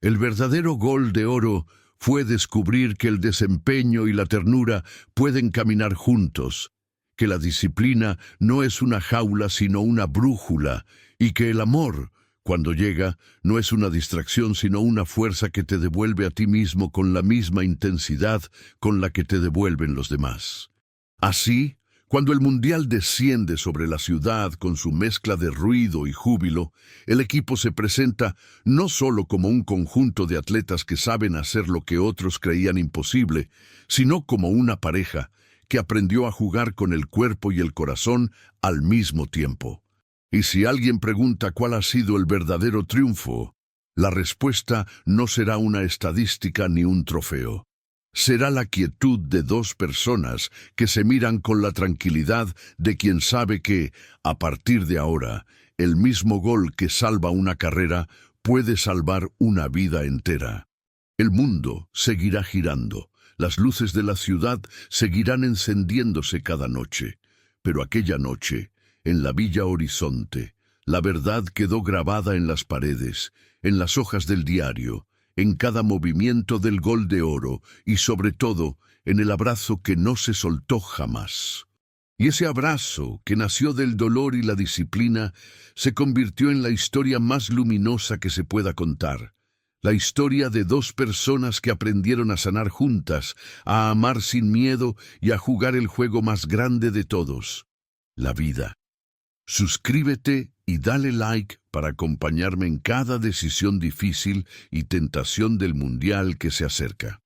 El verdadero gol de oro fue descubrir que el desempeño y la ternura pueden caminar juntos, que la disciplina no es una jaula sino una brújula, y que el amor, cuando llega, no es una distracción sino una fuerza que te devuelve a ti mismo con la misma intensidad con la que te devuelven los demás. Así, cuando el Mundial desciende sobre la ciudad con su mezcla de ruido y júbilo, el equipo se presenta no solo como un conjunto de atletas que saben hacer lo que otros creían imposible, sino como una pareja que aprendió a jugar con el cuerpo y el corazón al mismo tiempo. Y si alguien pregunta cuál ha sido el verdadero triunfo, la respuesta no será una estadística ni un trofeo. Será la quietud de dos personas que se miran con la tranquilidad de quien sabe que, a partir de ahora, el mismo gol que salva una carrera puede salvar una vida entera. El mundo seguirá girando, las luces de la ciudad seguirán encendiéndose cada noche, pero aquella noche, en la Villa Horizonte, la verdad quedó grabada en las paredes, en las hojas del diario, en cada movimiento del gol de oro y sobre todo en el abrazo que no se soltó jamás. Y ese abrazo, que nació del dolor y la disciplina, se convirtió en la historia más luminosa que se pueda contar. La historia de dos personas que aprendieron a sanar juntas, a amar sin miedo y a jugar el juego más grande de todos, la vida. Suscríbete y dale like para acompañarme en cada decisión difícil y tentación del Mundial que se acerca.